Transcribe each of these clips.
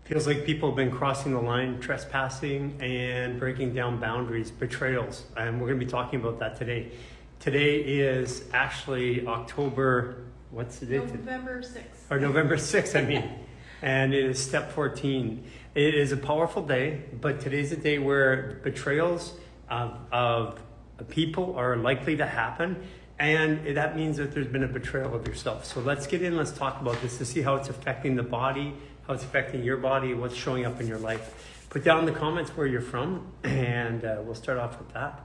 Feels like people have been crossing the line, trespassing, and breaking down boundaries, betrayals. And we're going to be talking about that today. Today is actually October, what's the date? November 6th. Or November 6th, I mean. And it is step 14. It is a powerful day, but today's a day where betrayals of people are likely to happen. And that means that there's been a betrayal of yourself. So let's get in, let's talk about this to see how it's affecting the body, how it's affecting your body, what's showing up in your life. Put down in the comments where you're from, and we'll start off with that.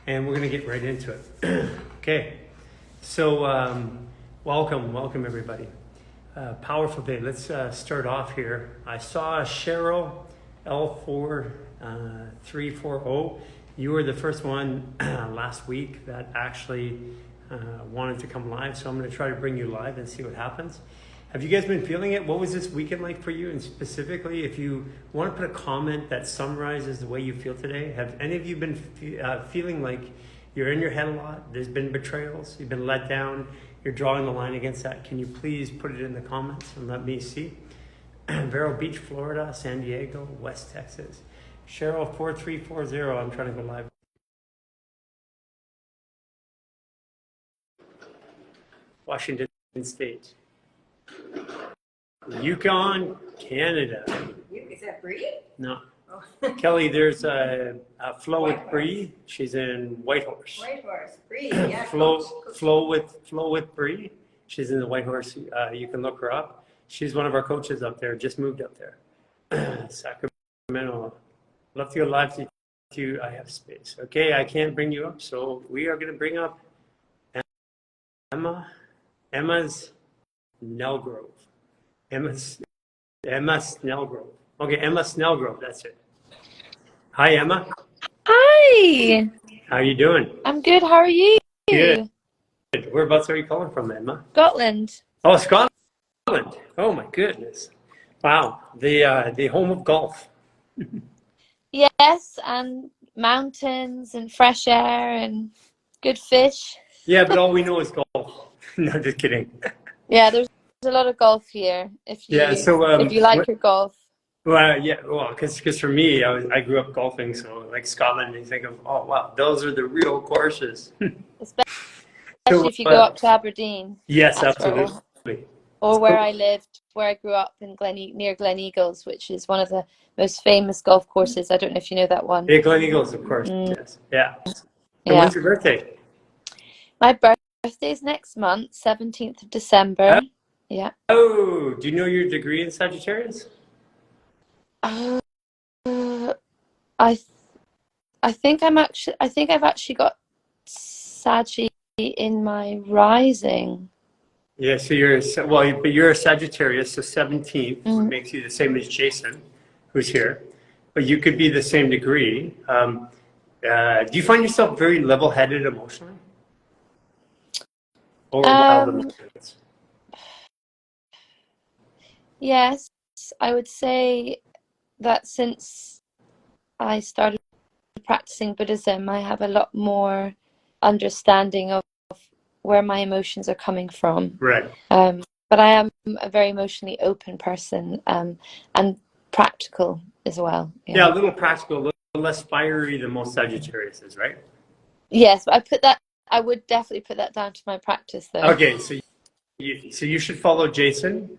And we're going to get right into it. Okay, so welcome everybody. Powerful day. Let's start off here. I saw Cheryl L4340. You were the first one last week that actually wanted to come live, so I'm going to try to bring you live and see what happens. Have you guys been feeling it? What was this weekend like for you? And specifically, if you want to put a comment that summarizes the way you feel today, have any of you been feeling like you're in your head a lot? There's been betrayals, you've been let down, you're drawing the line against that. Can you please put it in the comments and let me see? Vero Beach, Florida, San Diego, West Texas. Cheryl 4340, I'm trying to go live. Washington State. Yukon, Canada. Is that Bree? No. Oh. Kelly, there's a Flow with Bree. She's in Whitehorse. Whitehorse, Bree, yeah. Flow with Bree. She's in the Whitehorse. You can look her up. She's one of our coaches up there. Just moved up there. Sacramento. Love to go live to you. I have space. Okay, I can't bring you up, so we are going to bring up Emma's Snellgrove. Emma Snellgrove. Okay, Emma Snellgrove, that's it. Hi, Emma. Hi. How are you doing? I'm good. How are you? Good. Whereabouts are you calling from, Emma? Scotland. Oh, Scotland. Oh, my goodness. Wow, the home of golf. Yes, and mountains and fresh air and good fish. Yeah, but all we know is golf. No, just kidding. Yeah, there's a lot of golf here. If you if you like your golf. Well, yeah, well, because for me, I grew up golfing, so like Scotland, you think of, oh wow, those are the real courses. Especially if you go up to Aberdeen. Yes, absolutely. Or where I lived, where I grew up in near Gleneagles, which is one of the most famous golf courses. I don't know if you know that one. Yeah, Gleneagles, of course. Yes. Yeah. So Yeah. when's your birthday? My birthday's next month, 17th of December. Yeah. Oh, do you know your degree in Sagittarius? I think I've actually got Saggy in my rising. Yeah, so but you're a Sagittarius, so 17th makes you the same as Jason, who's here. But you could be the same degree. Do you find yourself very level-headed emotionally? Or wild emotions? Yes, I would say that since I started practicing Buddhism, I have a lot more understanding of where my emotions are coming from. Right. But I am a very emotionally open person, and practical as well. Yeah, a little practical, a little less fiery than most Sagittarius is, right? Yes, I would definitely put that down to my practice, though. Okay, so you should follow Jason.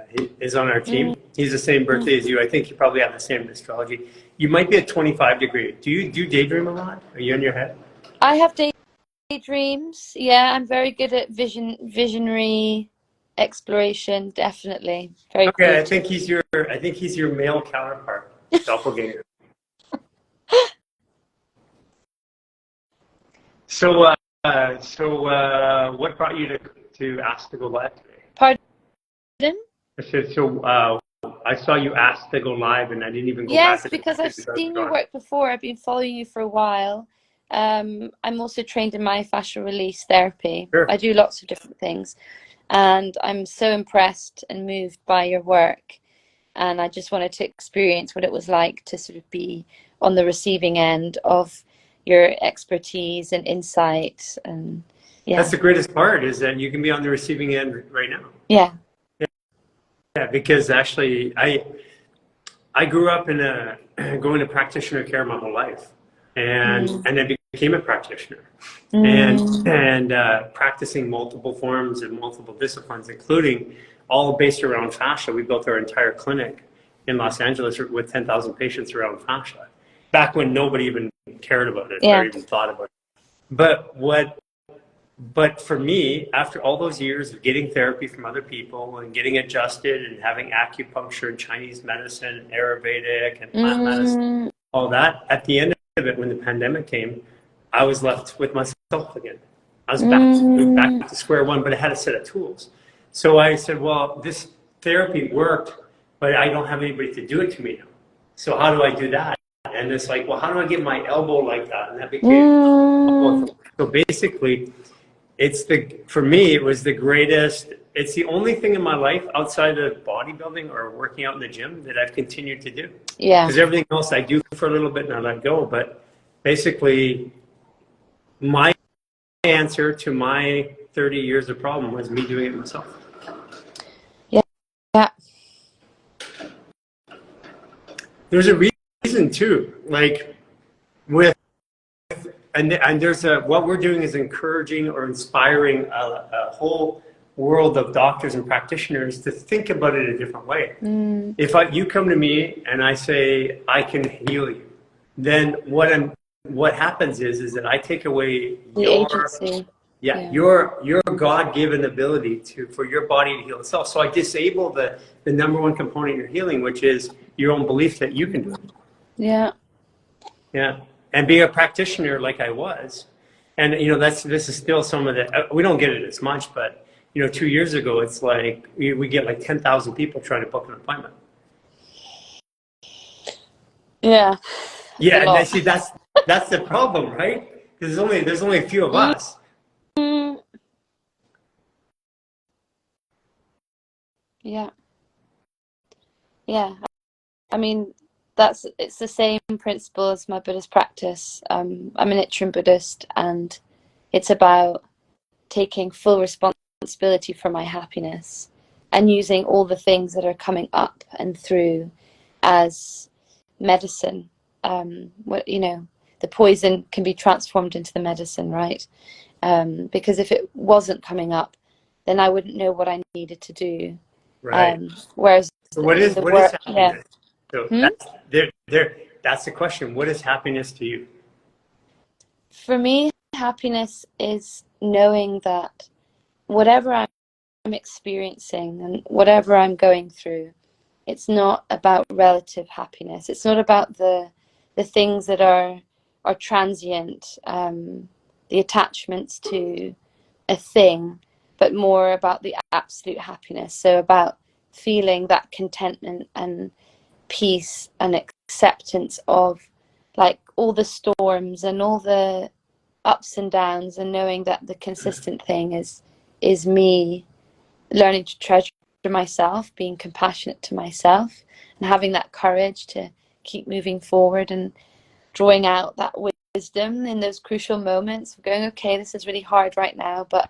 He is on our team. He's the same birthday as you. I think you probably have the same astrology. You might be at 25 degree. Do you daydream a lot? Are you in your head? I have daydreams. Yeah, I'm very good at visionary exploration. Definitely, very. Okay, creative. I think he's your male counterpart, doppelganger. So what brought you to ask to go live today? Pardon? So I saw you ask to go live, and I didn't even go back. Yes, because I've seen your work before. I've been following you for a while. I'm also trained in myofascial release therapy. Sure. I do lots of different things, and I'm so impressed and moved by your work. And I just wanted to experience what it was like to sort of be on the receiving end of your expertise and insight. And yeah, that's the greatest part, is that you can be on the receiving end right now. Yeah. because actually I grew up in going to practitioner care my whole life, and then became a practitioner, and practicing multiple forms and multiple disciplines, including all based around fascia. We built our entire clinic in Los Angeles with 10,000 patients around fascia, back when nobody even cared about it or even thought about it. But for me, after all those years of getting therapy from other people and getting adjusted and having acupuncture and Chinese medicine, and Ayurvedic and plant medicine, all that, at the end of it, when the pandemic came, I was left with myself again. I was back to square one, but I had a set of tools. So I said, well, this therapy worked, but I don't have anybody to do it to me now. So how do I do that? And it's like, well, how do I get my elbow like that? And that became, so basically, for me, it was the greatest, it's the only thing in my life outside of bodybuilding or working out in the gym that I've continued to do. Yeah. Because everything else I do for a little bit and I let go. But basically, my answer to my 30 years of problem was me doing it myself. Yeah. There's a reason too, like and there's what we're doing is encouraging or inspiring a whole world of doctors and practitioners to think about it a different way. If you come to me and I say I can heal you, then what happens is that I take away the agency. your God-given ability for your body to heal itself. So I disable the number one component of your healing, which is your own belief that you can do it. Yeah. And being a practitioner like I was, and this is still some of the, we don't get it as much, but 2 years ago, it's like we get like 10,000 people trying to book an appointment. Yeah. Yeah, and I see that's the problem, right? Because there's only a few of us. Yeah. I mean, it's the same principle as my Buddhist practice. I'm an Nichiren Buddhist, and it's about taking full responsibility for my happiness and using all the things that are coming up and through as medicine. The poison can be transformed into the medicine, right? Because if it wasn't coming up, then I wouldn't know what I needed to do. Right. Whereas So what is happiness? Yeah. So that's the question. What is happiness to you? For me, happiness is knowing that whatever I'm experiencing and whatever I'm going through, it's not about relative happiness. It's not about the things that are transient, the attachments to a thing, but more about the absolute happiness. So about feeling that contentment and peace and acceptance of like all the storms and all the ups and downs, and knowing that the consistent thing is me learning to treasure myself, being compassionate to myself, and having that courage to keep moving forward and drawing out that wisdom in those crucial moments of going, okay, this is really hard right now, but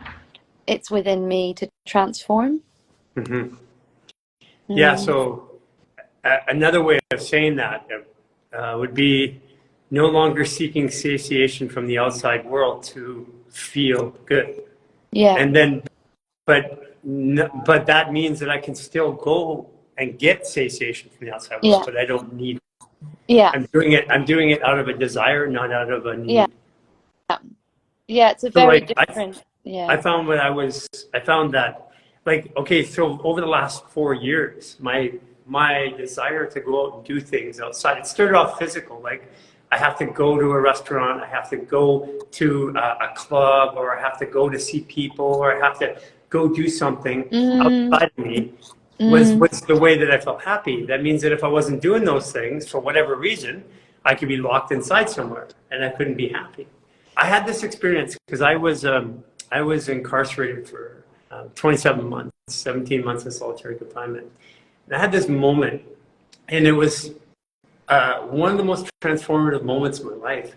it's within me to transform. Yeah, so another way of saying that would be no longer seeking satiation from the outside world to feel good. Yeah. And then, but that means that I can still go and get satiation from the outside world, but I don't need it. Yeah. I'm doing it out of a desire, not out of a need. Yeah, it's a very different. I found that, like, okay, so over the last 4 years, my desire to go out and do things outside, it started off physical, like I have to go to a restaurant, I have to go to a club, or I have to go to see people, or I have to go do something outside of me, was the way that I felt happy. That means that if I wasn't doing those things for whatever reason, I could be locked inside somewhere and I couldn't be happy. I had this experience because I was incarcerated for 27 months, 17 months in solitary confinement. And I had this moment, and it was one of the most transformative moments of my life.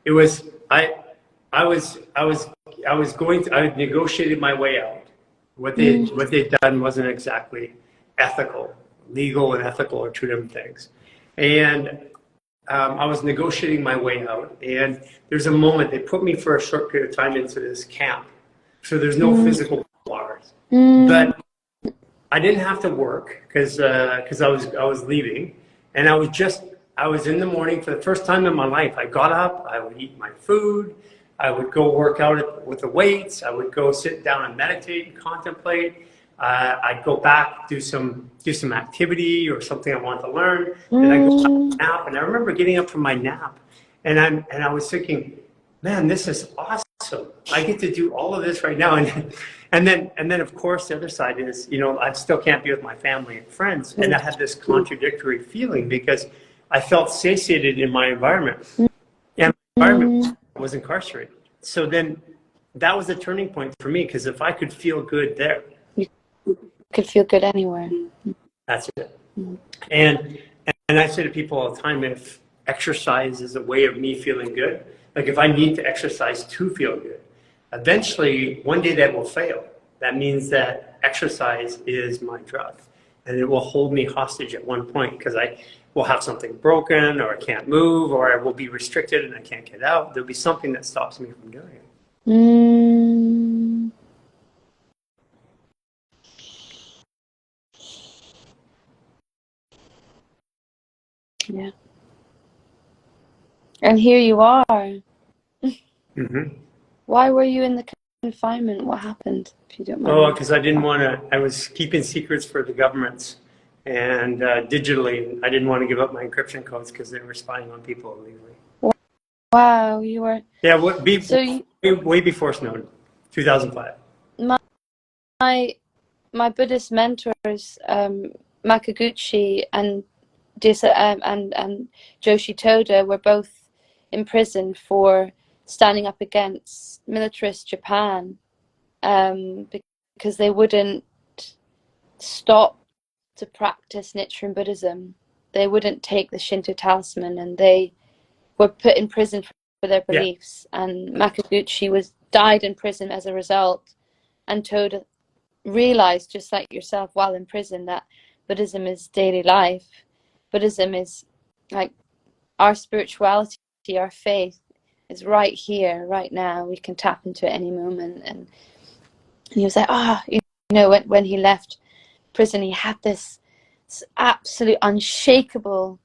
It was I negotiated my way out. What they'd done wasn't exactly ethical. Legal and ethical are two different things. And I was negotiating my way out, and there's a moment they put me for a short period of time into this camp. So there's no physical bars, but I didn't have to work because I was leaving, and I was in the morning for the first time in my life. I got up, I would eat my food, I would go work out with the weights, I would go sit down and meditate and contemplate. I'd go back, do some activity or something I wanted to learn. Then I go back nap, and I remember getting up from my nap, and I was thinking, man, this is awesome. I get to do all of this right now, and then of course the other side is, I still can't be with my family and friends, and I had this contradictory feeling because I felt satiated in my environment, and my environment was incarcerated. So then that was a turning point for me, because if I could feel good there, could feel good anywhere. that's it. And I say to people all the time, if exercise is a way of me feeling good, like if I need to exercise to feel good, eventually one day that will fail. That means that exercise is my drug, and it will hold me hostage at one point, because I will have something broken, or I can't move, or I will be restricted and I can't get out. There'll be something that stops me from doing it. Yeah. And here you are. Mm-hmm. Why were you in the confinement? What happened, if you don't mind? Oh, because I didn't want to, I was keeping secrets for the governments, and digitally, I didn't want to give up my encryption codes because they were spying on people illegally. Wow, you were... Yeah, way before Snowden, 2005. My Buddhist mentors, Makaguchi and Joshi Toda, were both in prison for standing up against militarist Japan, because they wouldn't stop to practice Nichiren Buddhism. They wouldn't take the Shinto talisman, and they were put in prison for their beliefs. Yeah. And Makaguchi died in prison as a result, and Toda realized, just like yourself while in prison, that Buddhism is daily life. Buddhism is like our spirituality, our faith is right here, right now. We can tap into it any moment. And he was like, when he left prison, he had this absolute unshakable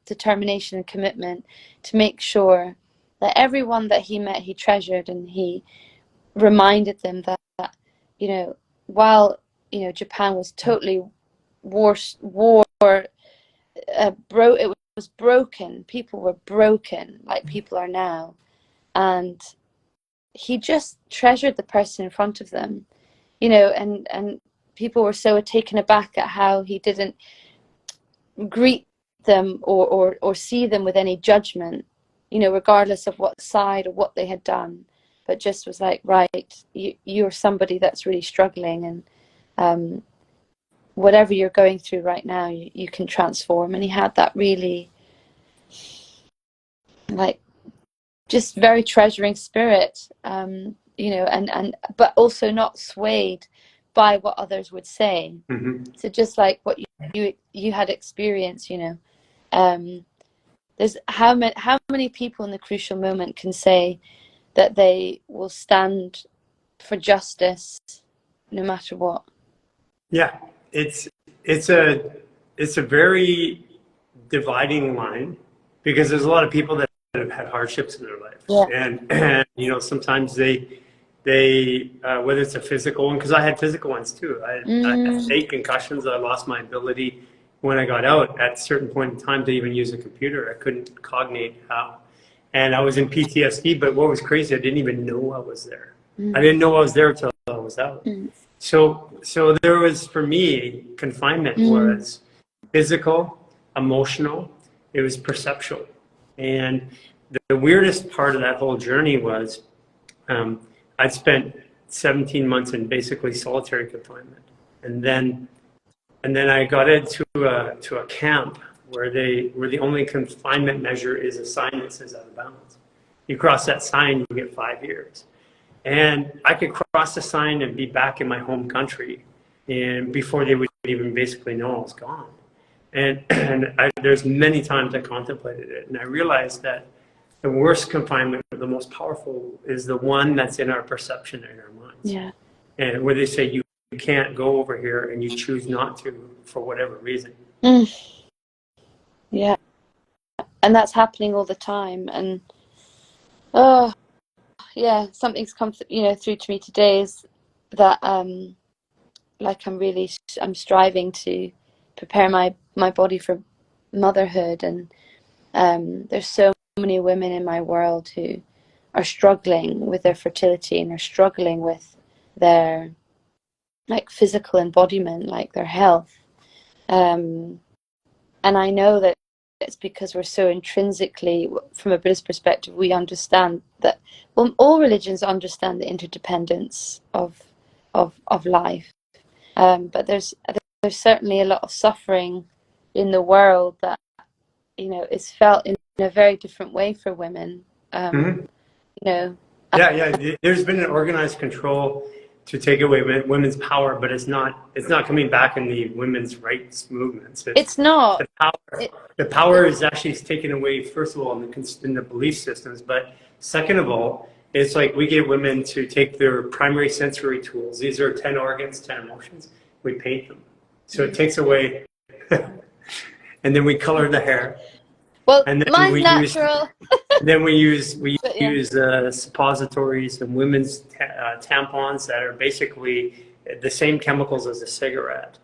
determination and commitment to make sure that everyone that he met, he treasured, and he reminded them that while Japan was totally it was broken. People were broken, like people are now, and he just treasured the person in front of them, and people were so taken aback at how he didn't greet them or see them with any judgment, regardless of what side or what they had done, but just was like, right, you're somebody that's really struggling, and whatever you're going through right now, you can transform. And he had that really, like, just very treasuring spirit, but also not swayed by what others would say. Mm-hmm. So just like what you had experienced, there's how many people in the crucial moment can say that they will stand for justice no matter what. Yeah, it's a very dividing line, because there's a lot of people that have had hardships in their life, and sometimes they whether it's a physical one, because I had physical ones too. I had 8 concussions. I lost my ability when I got out at a certain point in time to even use a computer. I couldn't cognate how, and I was in PTSD. But what was crazy, I didn't even know I was there. I didn't know I was there until I was out. So there was, for me, confinement was physical, emotional, it was perceptual. And the weirdest part of that whole journey was I'd spent 17 months in basically solitary confinement. And then I got into a camp where the only confinement measure is a sign that says out of bounds. You cross that sign, you get 5 years. And I could cross the sign and be back in my home country and before they would even basically know it was gone. And there's many times I contemplated it, and I realized that the worst confinement, the most powerful, is the one that's in our perception and in our minds. Yeah. And where they say you can't go over here, and you choose not to for whatever reason. Yeah. And that's happening all the time. And oh, yeah, something's come through to me today is that like I'm striving to prepare my body for motherhood, and there's so many women in my world who are struggling with their fertility and are struggling with their like physical embodiment, like their health, and I know that it's because we're so intrinsically, from a Buddhist perspective, we understand that, well, all religions understand the interdependence of life, but there's certainly a lot of suffering in the world that is felt in a very different way for women. There's been an organized control to take away women's power, but it's not coming back in the women's rights movements. It's not. The power is actually taken away, first of all, in the belief systems, but second of all, it's like we get women to take their primary sensory tools. These are 10 organs, 10 emotions. We paint them. So it takes away, and then we color the hair. Well, and then mine's natural. Then we use suppositories and women's tampons that are basically the same chemicals as a cigarette,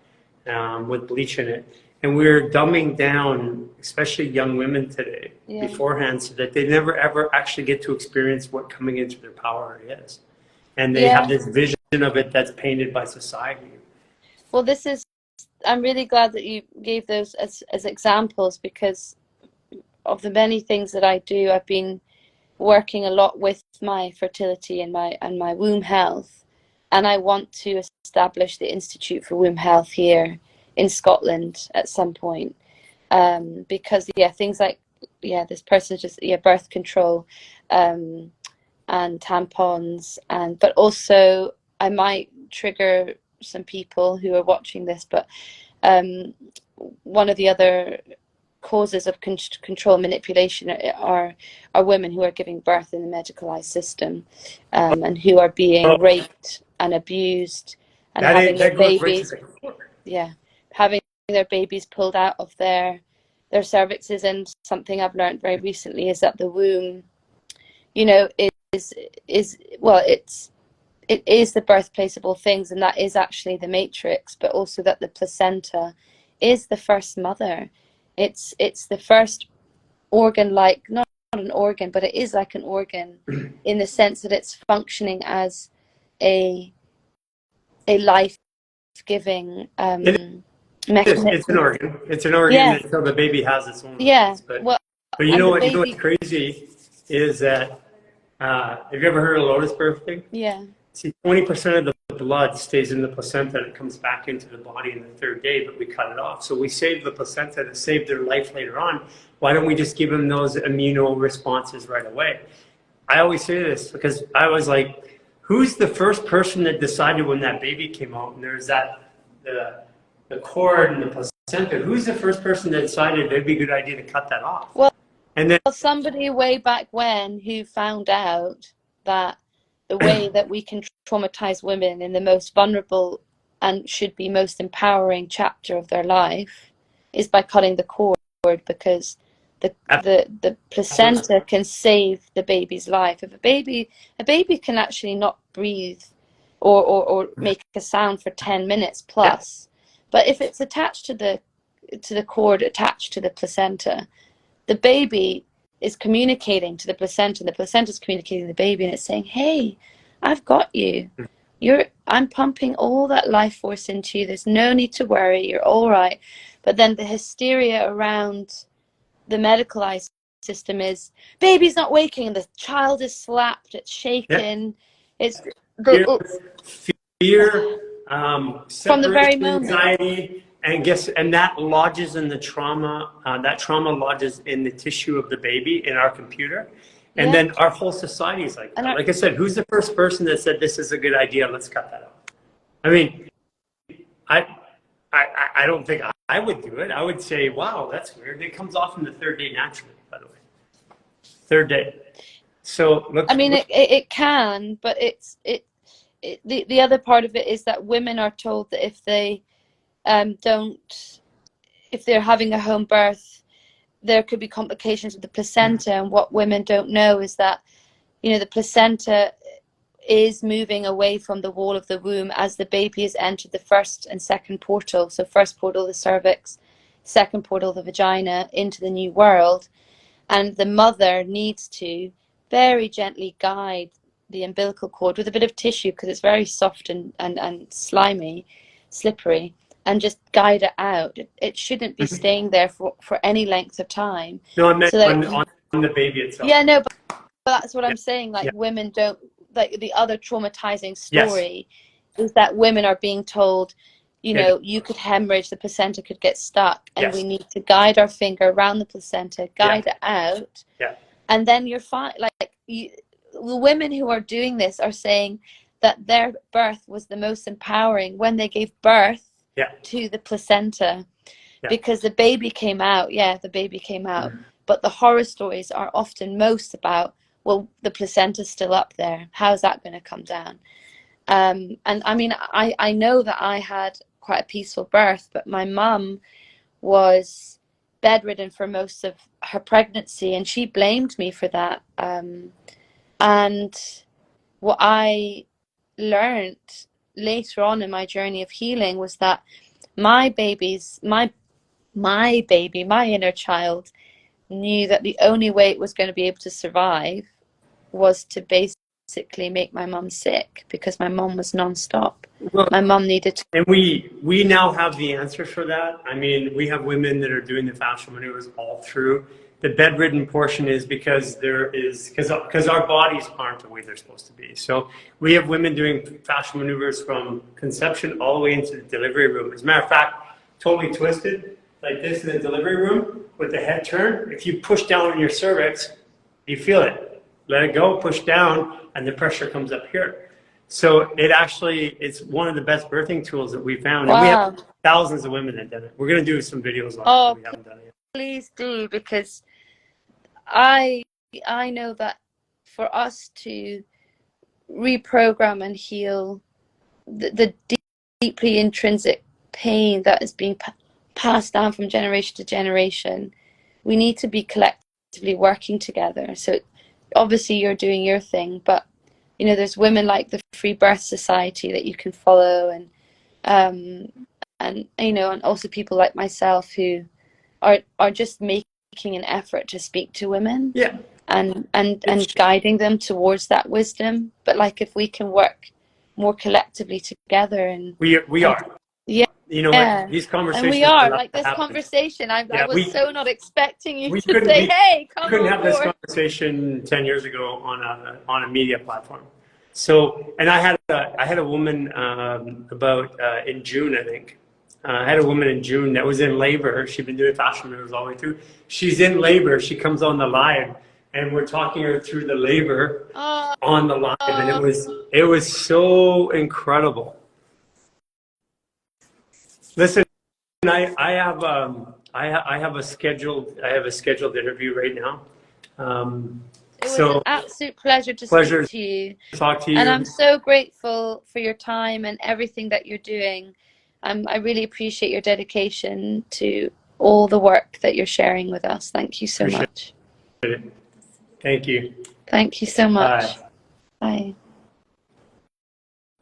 with bleach in it. And we're dumbing down, especially young women today, beforehand, so that they never ever actually get to experience what coming into their power is. And they have this vision of it that's painted by society. Well, I'm really glad that you gave those as examples, because of the many things that I do, I've been working a lot with my fertility and my womb health, and I want to establish the Institute for Womb Health here in Scotland at some point, because things like this person just birth control and tampons, but also I might trigger some people who are watching this, but one of the other causes of control manipulation are women who are giving birth in the medicalized system, and who are being raped and abused and having their babies having their babies pulled out of their cervixes. And something I've learned very recently is that the womb it is the birthplace of all things, and that is actually the matrix, but also that the placenta is the first mother. It's the first organ, like not an organ, but it is like an organ in the sense that it's functioning as a life-giving mechanism. It's an organ. It's an organ until the baby has its own. But you know what's crazy is that have you ever heard of lotus birthing? Yeah. See, 20% of the blood stays in the placenta and it comes back into the body in the third day, but we cut it off. So we save the placenta to save their life later on. Why don't we just give them those immuno responses right away? I always say this because I was like, who's the first person that decided when that baby came out and there's the cord and the placenta, who's the first person that decided it'd be a good idea to cut that off? Well, and then somebody way back when who found out that the way that we can traumatize women in the most vulnerable and should be most empowering chapter of their life is by cutting the cord, because the placenta can save the baby's life. If a baby can actually not breathe or make a sound for 10 minutes plus, but if it's attached to the cord attached to the placenta, the baby is communicating to the placenta, and the placenta is communicating to the baby, and it's saying, hey, I've got you. I'm pumping all that life force into you. There's no need to worry. You're all right. But then the hysteria around the medicalized system is baby's not waking, and the child is slapped, it's shaken. It's fear, from the very moment. Anxiety, and that lodges in the trauma. That trauma lodges in the tissue of the baby in our computer. And then our whole society is like that. Like I said, who's the first person that said this is a good idea? Let's cut that off. I mean, I, I don't think I would do it. I would say, wow, that's weird. It comes off in the third day naturally, by the way. Third day. So look. I mean, it can, but the other part of it is that women are told that if they if they're having a home birth, there could be complications with the placenta. And what women don't know is that, you know, the placenta is moving away from the wall of the womb as the baby has entered the first and second portal. So first portal, the cervix, second portal, the vagina, into the new world. And the mother needs to very gently guide the umbilical cord with a bit of tissue, because it's very soft and slimy, slippery, and just guide it out. It shouldn't be staying there for any length of time. No, I meant so that on the baby itself. Yeah, no, but that's what I'm saying. Like, Yeah. women don't, like, the other traumatizing story is that women are being told, you know, you could hemorrhage, the placenta could get stuck, and we need to guide our finger around the placenta, guide it out, and then you're fine. Like, the women who are doing this are saying that their birth was the most empowering when they gave birth to the placenta, because the baby came out. The baby came out. But the horror stories are often most about, well, the placenta's still up there. How's that going to come down? And I mean, I know that I had quite a peaceful birth, but my mum was bedridden for most of her pregnancy, and she blamed me for that. And what I learned later on in my journey of healing was that my baby, my inner child, knew that the only way it was going to be able to survive was to basically make my mum sick, because my mum was non-stop. Well, my mum needed to. And we now have the answers for that. I mean, we have women that are doing the fascial maneuvers all through. The bedridden portion is because our bodies aren't the way they're supposed to be. So we have women doing fascial maneuvers from conception all the way into the delivery room. As a matter of fact, totally twisted like this in the delivery room with the head turned. If you push down on your cervix, you feel it. Let it go, push down, and the pressure comes up here. So it's one of the best birthing tools that we found. Wow. And we have thousands of women that done it. We're going to do some videos on it. We haven't done it yet. Please do, because I know that for us to reprogram and heal the deeply intrinsic pain that is being passed down from generation to generation, we need to be collectively working together. So obviously you're doing your thing, but you know, there's women like the Free Birth Society that you can follow, and you know, and also people like myself who are just making an effort to speak to women, and guiding them towards that wisdom. But like, if we can work more collectively together, and we are. You know what? These conversations. And we are like this conversation. I was so not expecting you to say, "Hey, come on." We couldn't have this conversation 10 years ago on a media platform. So, and I had a woman about in June, I think. I had a woman in June that was in labor. She'd been doing fashion maneuvers all the way through. She's in labor. She comes on the live, and we're talking her through the labor on the live, and it was so incredible. Listen, I have a scheduled interview right now. It was an absolute pleasure to speak to you. Talk to you. And I'm so grateful for your time and everything that you're doing. I really appreciate your dedication to all the work that you're sharing with us. Thank you so much. Thank you. Thank you so much. Bye.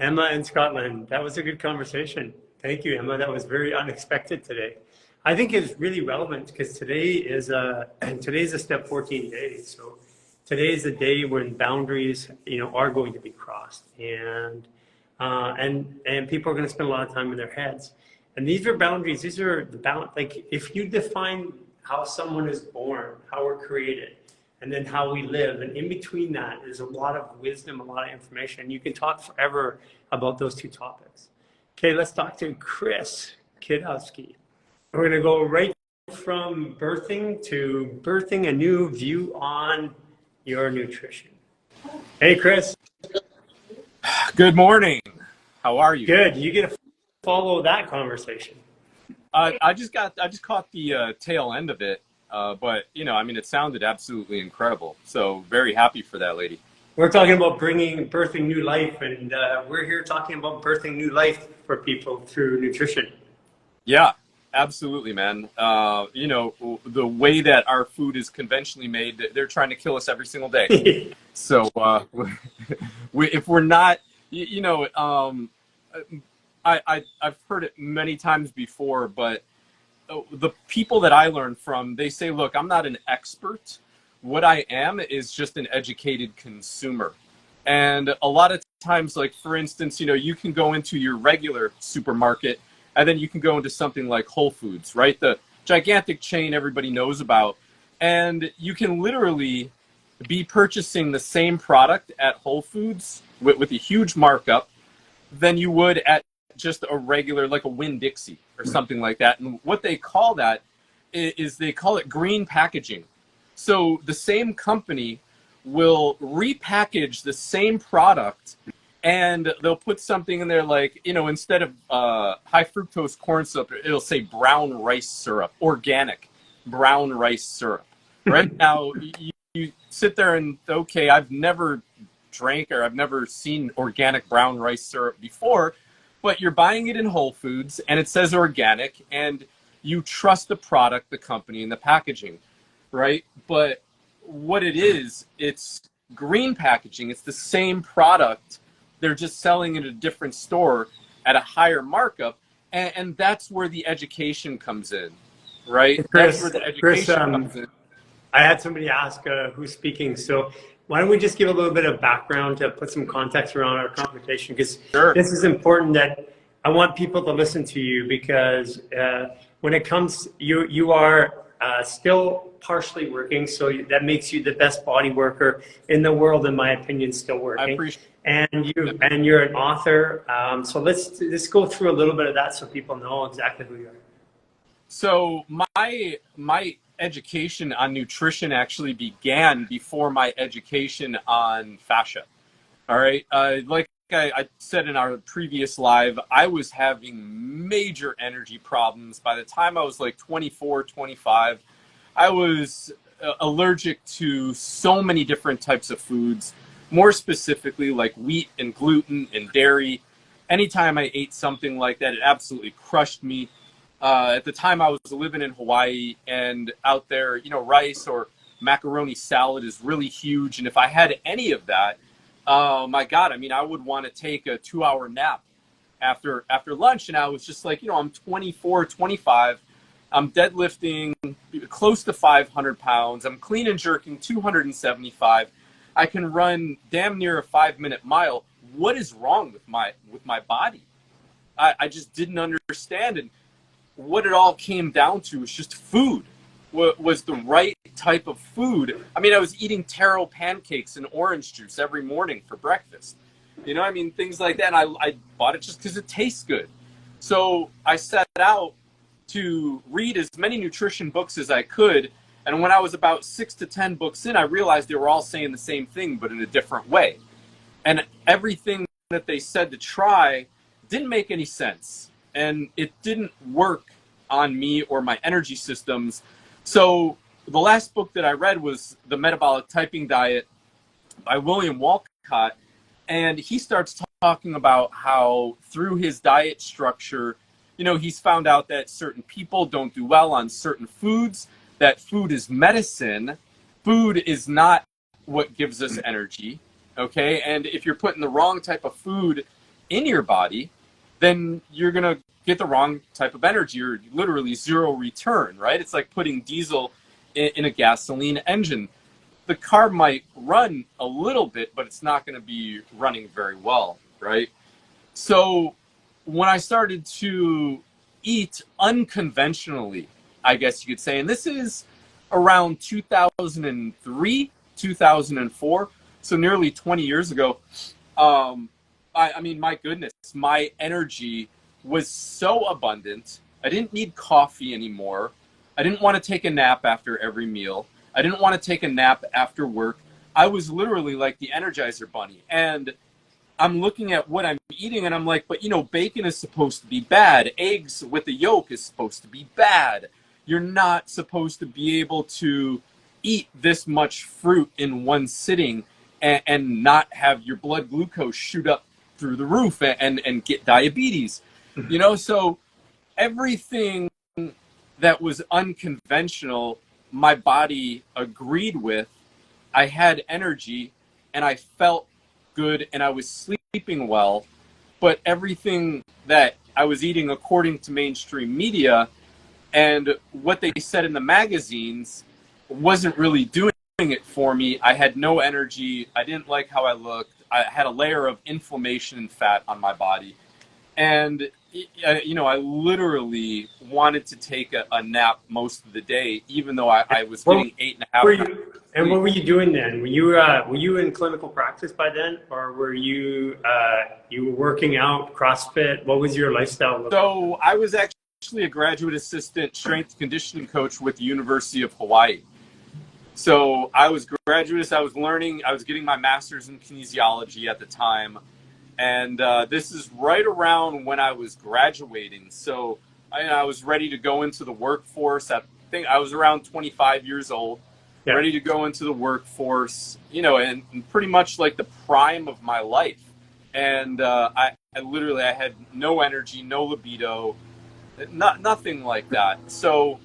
Emma in Scotland. That was a good conversation. Thank you, Emma. That was very unexpected today. I think it's really relevant because today's a step 14 day. So today is a day when boundaries, you know, are going to be crossed, and people are going to spend a lot of time in their heads. And these are boundaries. These are the balance. Like, if you define how someone is born, how we're created, and then how we live, and in between that is a lot of wisdom, a lot of information. You can talk forever about those two topics. Okay, let's talk to Chris Kidawski. We're going to go right from birthing to birthing a new view on your nutrition. Hey, Chris. Good morning. How are you? Good. You get a follow that conversation? I just caught the tail end of it, but I mean, it sounded absolutely incredible. So very happy for that lady. We're talking about birthing new life, and we're here talking about birthing new life for people through nutrition. Yeah, absolutely, man. The way that our food is conventionally made, they're trying to kill us every single day. So if we're not, I've heard it many times before, but the people that I learn from, they say, look, I'm not an expert. What I am is just an educated consumer. And a lot of times, like, for instance, you can go into your regular supermarket and then you can go into something like Whole Foods, right? The gigantic chain everybody knows about. And you can literally be purchasing the same product at Whole Foods with a huge markup than you would at just a regular, like a Winn-Dixie or something like that. And what they call that is they call it green packaging. So the same company will repackage the same product and they'll put something in there like, instead of high fructose corn syrup, it'll say brown rice syrup, organic brown rice syrup. Right now, you sit there and, okay, I've never drank or I've never seen organic brown rice syrup before, but you're buying it in Whole Foods and it says organic and you trust the product, the company, and the packaging, right? But what it is, it's green packaging. It's the same product. They're just selling it at a different store at a higher markup. And that's where the education comes in, right? Chris, that's where the education comes in. I had somebody ask who's speaking. So why don't we just give a little bit of background to put some context around our conversation? Because This is important that I want people to listen to you because when it comes, you are still partially working. So that makes you the best body worker in the world, in my opinion, still working. I appreciate it. And you're an author. So let's go through a little bit of that so people know exactly who you are. So my education on nutrition actually began before my education on fascia. All right. Like I said in our previous live, I was having major energy problems. By the time I was like 24, 25, I was allergic to so many different types of foods, more specifically like wheat and gluten and dairy. Anytime I ate something like that, it absolutely crushed me. At the time I was living in Hawaii, and out there, rice or macaroni salad is really huge. And if I had any of that, my God, I mean, I would want to take a 2-hour nap after lunch. And I was just like, I'm 24, 25. I'm deadlifting close to 500 pounds. I'm clean and jerking 275. I can run damn near a 5-minute mile. What is wrong with my body? I just didn't understand. And what it all came down to was just food. Was the right type of food. I mean, I was eating taro pancakes and orange juice every morning for breakfast. Things like that. And I bought it just because it tastes good. So I set out to read as many nutrition books as I could. And when I was about 6 to 10 books in, I realized they were all saying the same thing, but in a different way. And everything that they said to try didn't make any sense. And it didn't work on me or my energy systems. So the last book that I read was The Metabolic Typing Diet by William Walcott. And he starts talking about how through his diet structure, he's found out that certain people don't do well on certain foods, that food is medicine. Food is not what gives us energy, okay? And if you're putting the wrong type of food in your body, then you're going to get the wrong type of energy, or literally zero return, right? It's like putting diesel in a gasoline engine. The car might run a little bit, but it's not going to be running very well, right? So when I started to eat unconventionally, I guess you could say, and this is around 2003, 2004, so nearly 20 years ago, I mean, my goodness, my energy was so abundant. I didn't need coffee anymore. I didn't want to take a nap after every meal. I didn't want to take a nap after work. I was literally like the Energizer Bunny. And I'm looking at what I'm eating and I'm like, but you know, bacon is supposed to be bad. Eggs with the yolk is supposed to be bad. You're not supposed to be able to eat this much fruit in one sitting and not have your blood glucose shoot up through the roof and get diabetes. You know, so everything that was unconventional, my body agreed with. I had energy and I felt good and I was sleeping well, but everything that I was eating according to mainstream media and what they said in the magazines wasn't really doing it for me. I had no energy. I didn't like how I looked. I had a layer of inflammation and fat on my body. And, you know, I literally wanted to take a nap most of the day, even though I was getting 8.5 hours. And what were you doing then? Were you in clinical practice by then, or were you you were working out, CrossFit? What was your lifestyle look like? So I was actually a graduate assistant strength conditioning coach with the University of Hawaii. So I was graduate. I was learning. I was getting my master's in kinesiology at the time, and this is right around when I was graduating. So I was ready to go into the workforce. I think I was around 25 years old. Yeah. Ready to go into the workforce, you know, and pretty much like the prime of my life. And I had no energy, no libido, nothing like that. So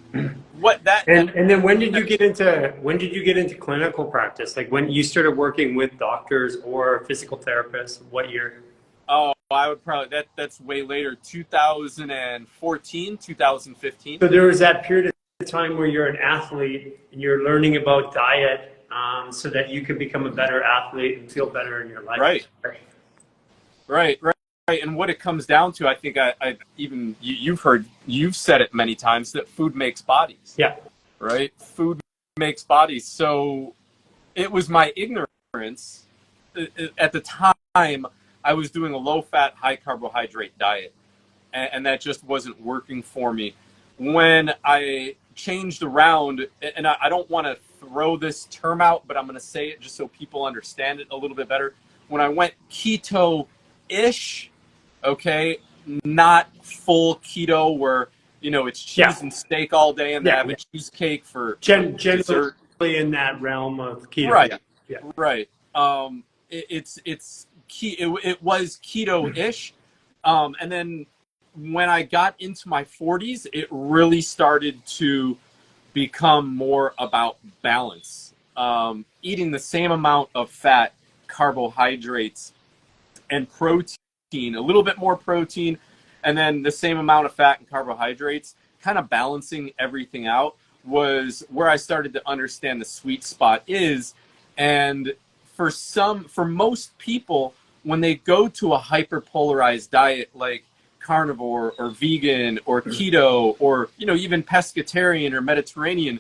what that and then when did you get into clinical practice? Like when you started working with doctors or physical therapists? What year? Oh, I would probably that's way later, 2014, 2015. So there was that period of time where you're an athlete and you're learning about diet so that you can become a better athlete and feel better in your life. Right. And what it comes down to, I think you've said it many times, that food makes bodies. Yeah. Right? Food makes bodies. So it was my ignorance. At the time, I was doing a low-fat, high-carbohydrate diet, and that just wasn't working for me. When I changed around, and I don't want to throw this term out, but I'm going to say it just so people understand it a little bit better. When I went keto-ish, okay, not full keto where, you know, it's cheese and steak all day and they have a cheesecake for dessert. Generally in that realm of keto. Right, right. It was keto-ish. And then when I got into my 40s, it really started to become more about balance. Eating the same amount of fat, carbohydrates, and protein, a little bit more protein, and then the same amount of fat and carbohydrates, kind of balancing everything out was where I started to understand the sweet spot is. And for most people, when they go to a hyperpolarized diet like carnivore or vegan or keto or, you know, even pescatarian or Mediterranean,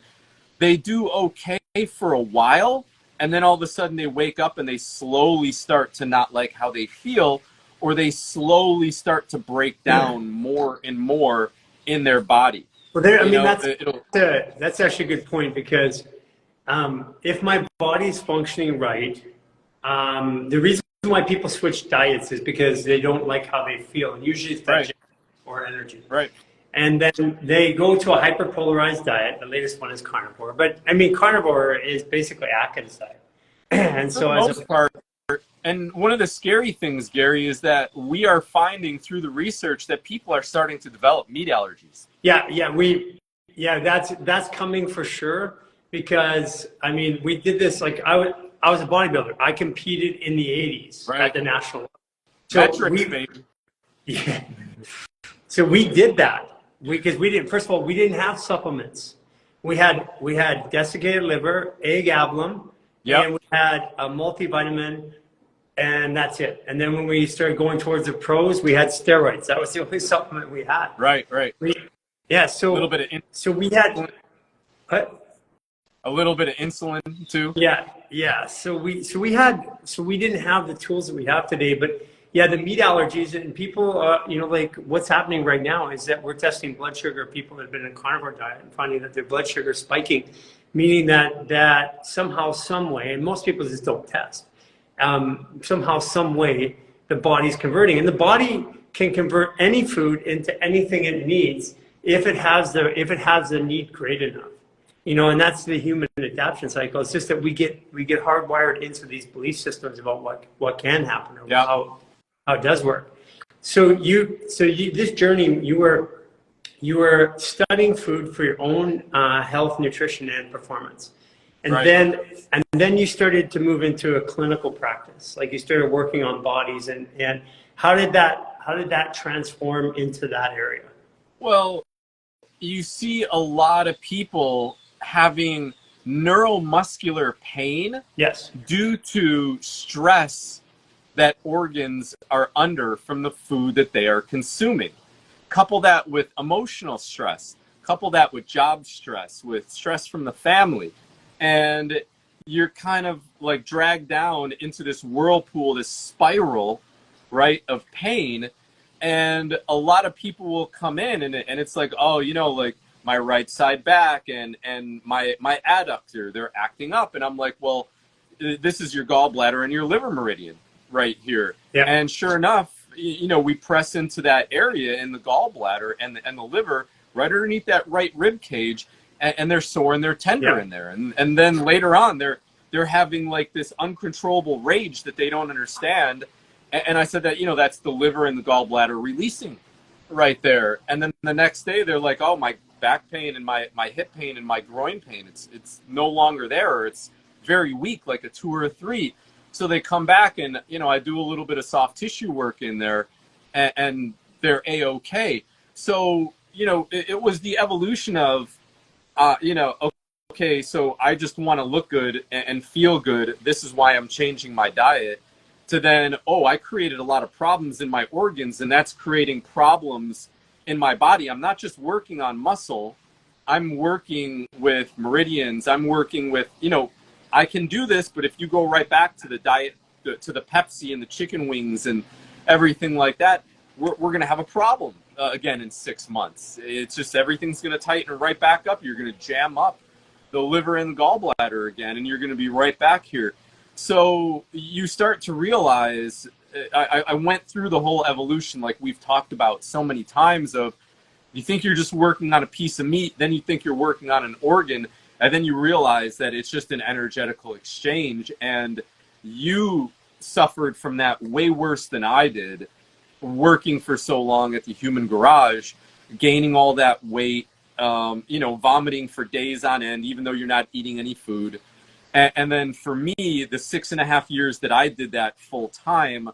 they do okay for a while, and then all of a sudden they wake up and they slowly start to not like how they feel, or they slowly start to break down more and more in their body. Well, that's actually a good point, because if my body's functioning right, the reason why people switch diets is because they don't like how they feel, and usually it's digestion or energy. Right. And then they go to a hyperpolarized diet. The latest one is carnivore, but I mean carnivore is basically Atkins diet. And so, for the most part, and one of the scary things, Gary, is that we are finding through the research that people are starting to develop meat allergies. That's coming for sure, because I mean we did this, like I was a bodybuilder. I competed in the 80s at the national level. So we did that because we didn't have supplements. We had desiccated liver, egg ablum, and we had a multivitamin, and that's it. And then when we started going towards the pros, we had steroids. That was the only supplement we had. Right. So a little bit of so we had a little bit of insulin too. Yeah. So we didn't have the tools that we have today, but the meat allergies, and people, like what's happening right now is that we're testing blood sugar of people that have been in a carnivore diet and finding that their blood sugar is spiking, meaning that somehow, some way, and most people just don't test, somehow, some way, the body's converting. And the body can convert any food into anything it needs if it has the need great enough. You know, and that's the human adaptation cycle. It's just that we get hardwired into these belief systems about what can happen or how it does work. So this journey, you were studying food for your own health, nutrition, and performance. And then you started to move into a clinical practice. Like you started working on bodies, and how did that transform into that area? Well, you see a lot of people having neuromuscular pain due to stress that organs are under from the food that they are consuming. Couple that with emotional stress, couple that with job stress, with stress from the family, and you're kind of like dragged down into this whirlpool, this spiral, right, of pain. And a lot of people will come in and it's like, oh, you know, like my right side back and my adductor, they're acting up. And I'm like, well, this is your gallbladder and your liver meridian right here. Yeah. And sure enough, you know, we press into that area in the gallbladder and the liver right underneath that right rib cage, and they're sore and they're tender in there. And then later on, they're having like this uncontrollable rage that they don't understand. And I said that, you know, that's the liver and the gallbladder releasing right there. And then the next day they're like, oh, my back pain and my hip pain and my groin pain, it's no longer there, or it's very weak, like a 2 or a 3. So they come back and, you know, I do a little bit of soft tissue work in there and they're A-okay. So, you know, it was the evolution of, you know, okay, so I just want to look good and feel good. This is why I'm changing my diet. To then, oh, I created a lot of problems in my organs, and that's creating problems in my body. I'm not just working on muscle. I'm working with meridians. I'm working with, you know, I can do this, but if you go right back to the diet, to the Pepsi and the chicken wings and everything like that, we're going to have a problem again in 6 months. It's just everything's going to tighten right back up. You're going to jam up the liver and the gallbladder again, and you're going to be right back here. So you start to realize, I went through the whole evolution like we've talked about so many times of, you think you're just working on a piece of meat, then you think you're working on an organ, and then you realize that it's just an energetical exchange. And you suffered from that way worse than I did, working for so long at the Human Garage, gaining all that weight, you know, vomiting for days on end, even though you're not eating any food. And then for me, the 6.5 years that I did that full time,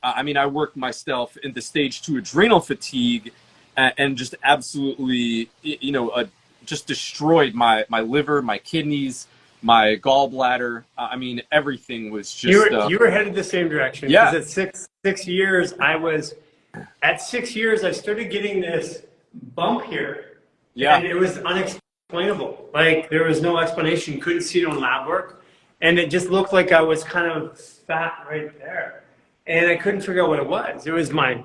I mean, I worked myself into stage 2 adrenal fatigue and just absolutely, you know, just destroyed my liver, my kidneys, my gallbladder. I mean, everything was just... You were headed the same direction. Yeah. Because at six years, I started getting this bump here. Yeah. And it was unexplainable. Like, there was no explanation. You couldn't see it on lab work. And it just looked like I was kind of fat right there. And I couldn't figure out what it was. It was my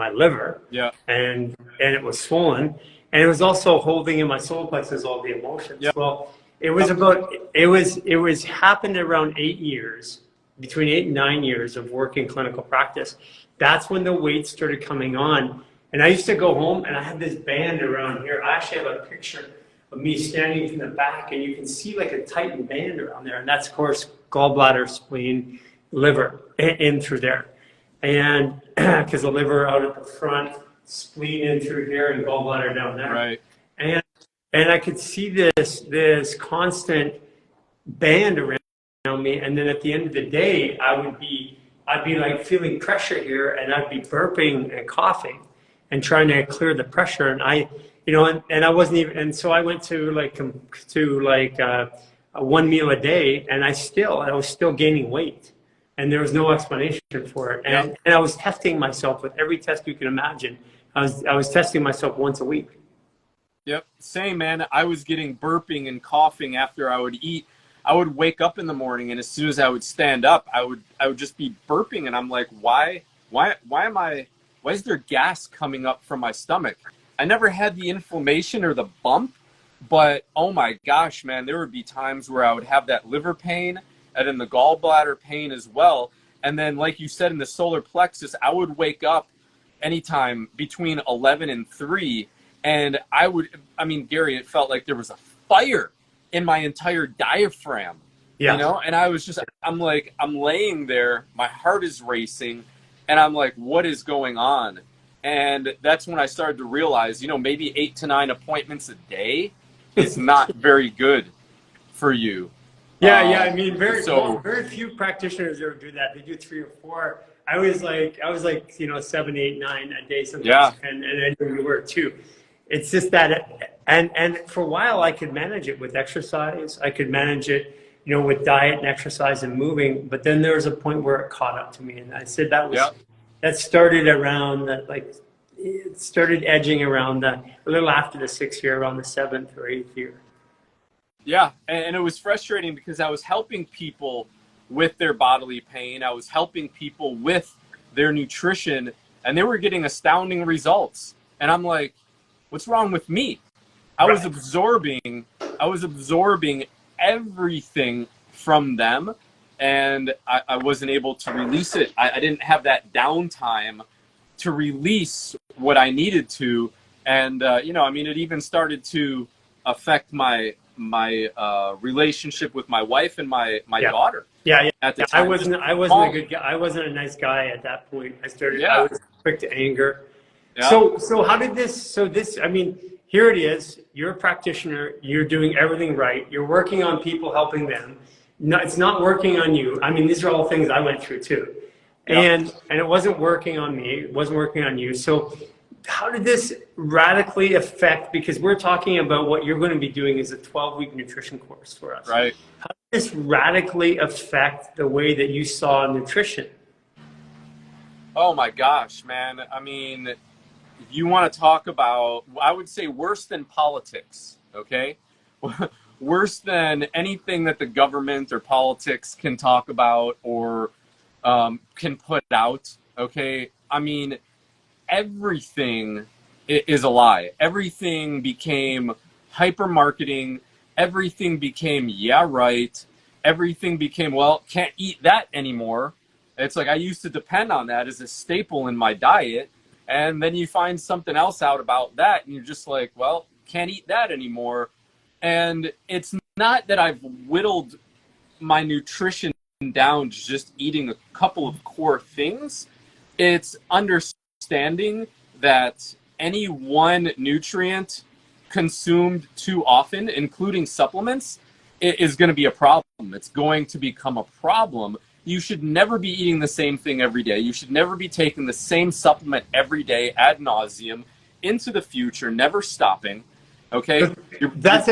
liver. Yeah. And it was swollen. And it was also holding in my solar plexus all the emotions. Yep. Well, it was happened around 8 years, between 8 and 9 years of working clinical practice. That's when the weight started coming on. And I used to go home and I had this band around here. I actually have a picture of me standing from the back, and you can see like a tightened band around there. And that's, of course, gallbladder, spleen, liver in through there. And because the liver out at the front, spleen in through here, and gallbladder down there. Right. And I could see this constant band around me. And then at the end of the day, I'd be like feeling pressure here, and I'd be burping and coughing and trying to clear the pressure. And I wasn't even, and so I went to a 1 meal a day, and I was still gaining weight, and there was no explanation for it. And I was testing myself with every test you can imagine. I was testing myself once a week. Yep. Same, man. I was getting burping and coughing after I would eat. I would wake up in the morning, and as soon as I would stand up, I would just be burping, and I'm like, why is there gas coming up from my stomach? I never had the inflammation or the bump, but oh my gosh, man, there would be times where I would have that liver pain and then the gallbladder pain as well. And then, like you said, in the solar plexus, I would wake up anytime between 11 and 3. And Gary, it felt like there was a fire in my entire diaphragm, Yeah. you know? And I'm laying there, my heart is racing, and I'm like, what is going on? And that's when I started to realize, maybe 8 to 9 appointments a day is not very good for you. Yeah. I mean, very few practitioners ever do that. They do 3 or 4. I was like, 7, 8, 9 a day sometimes. Yeah. And I knew you were too. It's just that, and for a while I could manage it with exercise. I could manage it, with diet and exercise and moving. But then there was a point where it caught up to me, and I said that started around it started edging around a little after the 6th year, around the 7th or 8th year. Yeah, and it was frustrating because I was helping people with their bodily pain. I was helping people with their nutrition, and they were getting astounding results. And I'm like, what's wrong with me? I was absorbing everything from them, and I wasn't able to release it. I didn't have that downtime to release what I needed to. And, it even started to affect my relationship with my wife and my daughter. Yeah. At the time. I wasn't a good guy. I wasn't a nice guy at that point. I was quick to anger. Yeah. So how did this, here it is. You're a practitioner. You're doing everything right. You're working on people, helping them. No, it's not working on you. These are all things I went through too. And it wasn't working on me. It wasn't working on you. So how did this radically affect, because we're talking about what you're going to be doing is a 12-week nutrition course for us. Right. How did this radically affect the way that you saw nutrition? Oh my gosh, man. If you want to talk about, I would say worse than politics, okay? Worse than anything that the government or politics can talk about or can put out, okay? Everything is a lie. Everything became hyper marketing. Everything became, everything became, can't eat that anymore. It's like I used to depend on that as a staple in my diet. And then you find something else out about that, and you're just like, can't eat that anymore. And it's not that I've whittled my nutrition down to just eating a couple of core things. It's understanding that any one nutrient consumed too often, including supplements, is going to be a problem. It's going to become a problem. You should never be eating the same thing every day. You should never be taking the same supplement every day ad nauseum into the future, never stopping. Okay? That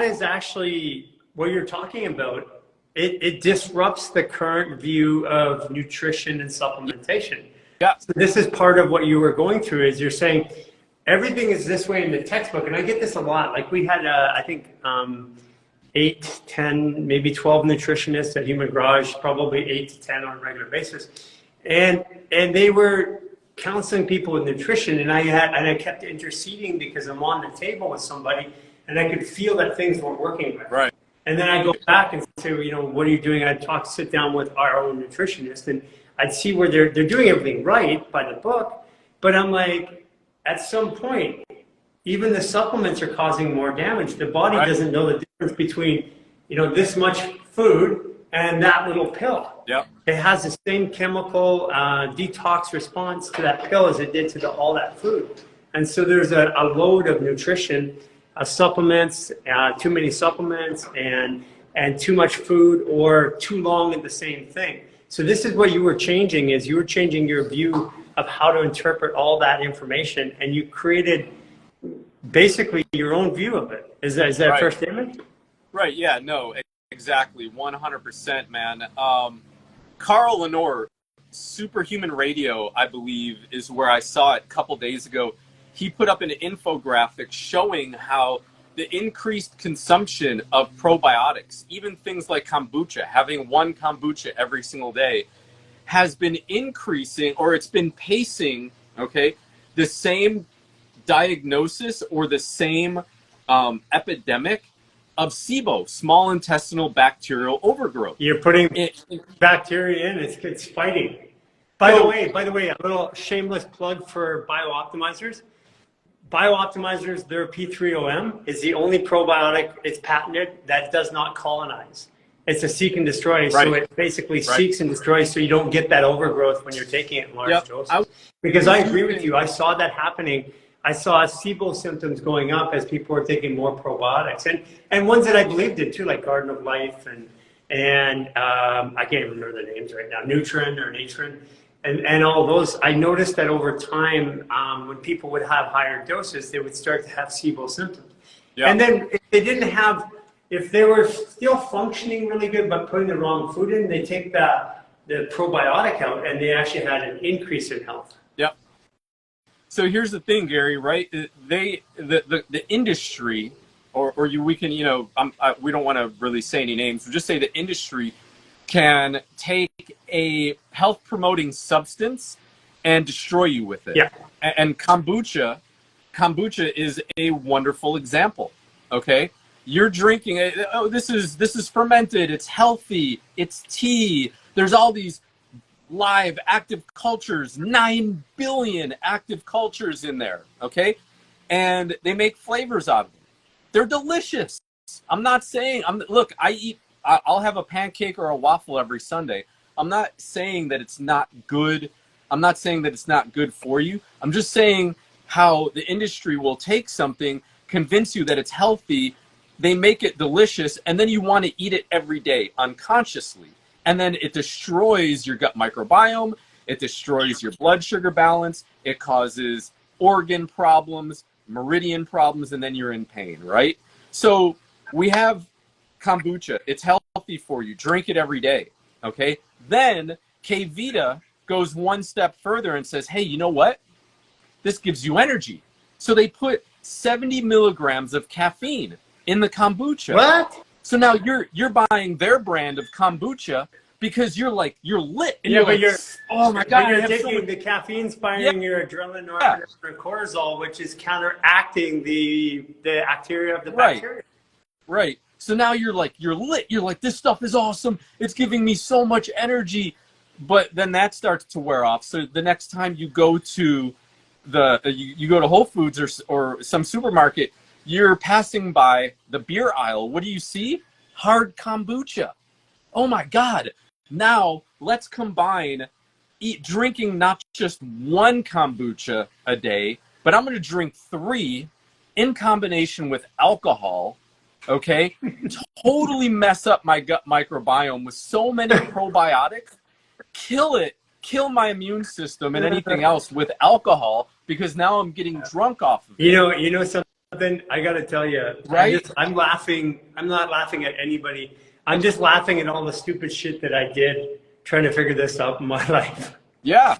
is actually what you're talking about. It disrupts the current view of nutrition and supplementation. Yeah. So this is part of what you were going through, is you're saying everything is this way in the textbook. And I get this a lot. Like we had, 8, 10, maybe 12 nutritionists at Human Garage, probably 8 to 10 on a regular basis. And they were counseling people with nutrition, and I kept interceding because I'm on the table with somebody and I could feel that things weren't working right. And then I go back and say, what are you doing? I'd sit down with our own nutritionist, and I'd see where they're doing everything right by the book. But I'm like, at some point, even the supplements are causing more damage. The body doesn't know the difference between, this much food and that little pill. Yep. It has the same chemical detox response to that pill as it did to all that food. And so there's a load of nutrition, supplements, too many supplements, and too much food, or too long in the same thing. So this is what you were changing, is you were changing your view of how to interpret all that information, and you created basically your own view of it. Is that a fair statement? Right, yeah, no, exactly, 100%, man. Carl Lenore, Superhuman Radio, I believe, is where I saw it a couple days ago. He put up an infographic showing how the increased consumption of probiotics, even things like kombucha, having one kombucha every single day, has been increasing, or it's been pacing, the same diagnosis or the same epidemic of SIBO, small intestinal bacterial overgrowth. You're putting It, bacteria in, it's fighting. By the way, a little shameless plug for BioOptimizers. BioOptimizers, their P3OM is the only probiotic, it's patented, that does not colonize. It's a seek and destroy, so it basically seeks and destroys, so you don't get that overgrowth when you're taking it in large doses. Because I agree with you, I saw that happening. I saw SIBO symptoms going up as people were taking more probiotics, and ones that I believed in too, like Garden of Life and I can't even remember the names right now, Natron. And all those, I noticed that over time, when people would have higher doses, they would start to have SIBO symptoms. Yeah. And then if they were still functioning really good, but putting the wrong food in, they take the probiotic out and they actually had an increase in health. Yep. So here's the thing, Gary, right? The industry, we can, we don't want to really say any names, but just say the industry can take a health promoting substance and destroy you with it. Yeah. And kombucha is a wonderful example. Okay. You're drinking it. Oh, this is fermented. It's healthy. It's tea. There's all these live active cultures, 9 billion active cultures in there. Okay. And they make flavors out of them. They're delicious. I'm not saying look, I'll have a pancake or a waffle every Sunday. I'm not saying that it's not good. I'm not saying that it's not good for you. I'm just saying how the industry will take something, convince you that it's healthy, they make it delicious, and then you want to eat it every day unconsciously. And then it destroys your gut microbiome. It destroys your blood sugar balance. It causes organ problems, meridian problems, and then you're in pain, right? So we have kombucha. It's healthy for you. Drink it every day. Okay. Then K-Vita goes one step further and says, hey, you know what? This gives you energy. So they put 70 milligrams of caffeine in the kombucha. What? So now you're buying their brand of kombucha because you're lit. And yeah, but you're oh my god! You're taking the caffeine's firing your adrenaline, norepinephrine, and cortisol, which is counteracting the bacteria of the bacteria. Right. So now you're lit. You're like, this stuff is awesome. It's giving me so much energy. But then that starts to wear off. So the next time you go to you go to Whole Foods or some supermarket, you're passing by the beer aisle. What do you see? Hard kombucha. Oh my God. Now let's combine drinking not just one kombucha a day, but I'm going to drink 3 in combination with alcohol. Okay, totally mess up my gut microbiome with so many probiotics, kill my immune system and anything else with alcohol, because now I'm getting drunk off of it. You know something, I got to tell you, right? I'm laughing. I'm not laughing at anybody. I'm just laughing at all the stupid shit that I did trying to figure this out in my life. Yeah.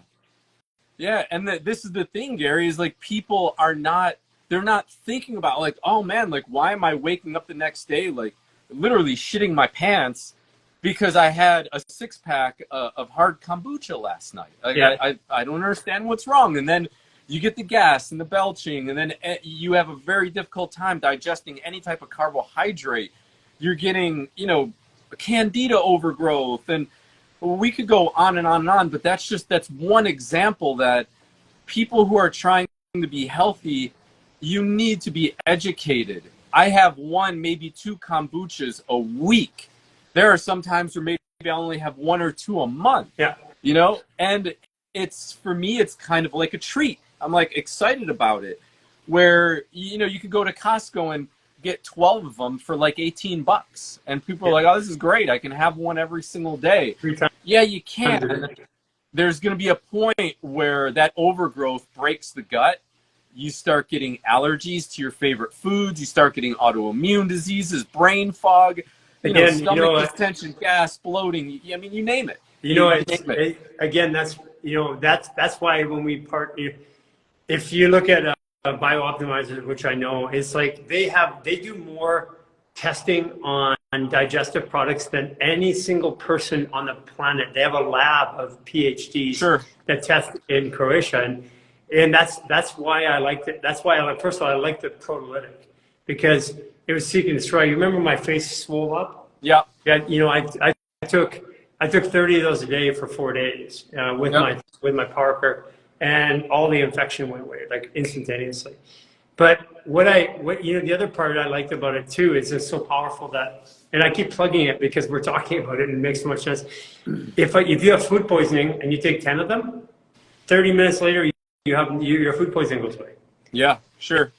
And this is the thing, Gary, is like people are not, they're not thinking about like, oh man, like why am I waking up the next day like literally shitting my pants because I had a 6-pack of hard kombucha last night. Like, yeah. I don't understand what's wrong. And then you get the gas and the belching, and then you have a very difficult time digesting any type of carbohydrate. You're getting, candida overgrowth, and we could go on and on and on, but that's one example that people who are trying to be healthy, you need to be educated. I have 1, maybe 2 kombuchas a week. There are some times where maybe I only have 1 or 2 a month. Yeah. And for me, it's kind of like a treat. I'm like excited about it, where, you could go to Costco and get 12 of them for like $18. And people are like, oh, this is great. I can have one every single day. 3 times. Yeah, you can. There's going to be a point where that overgrowth breaks the gut. You start getting allergies to your favorite foods. You start getting autoimmune diseases, brain fog, stomach distension, gas, bloating. I mean, you name it. Again, that's why when we if you look at BioOptimizers, which I know, it's like they do more testing on digestive products than any single person on the planet. They have a lab of PhDs that test in Croatia, and that's why I liked it. That's why first of all, I like the proteolytic. because it was seek and destroy. You remember my face swole up? Yeah. Yeah, you know, I took 30 of those a day for 4 days with my Parker, and all the infection went away like instantaneously. But what you know, the other part I liked about it too is it's so powerful that, and I keep plugging it because we're talking about it and it makes so much sense. If you have food poisoning and you take 10 of them, 30 minutes later your food poisoning goes away. Yeah, sure.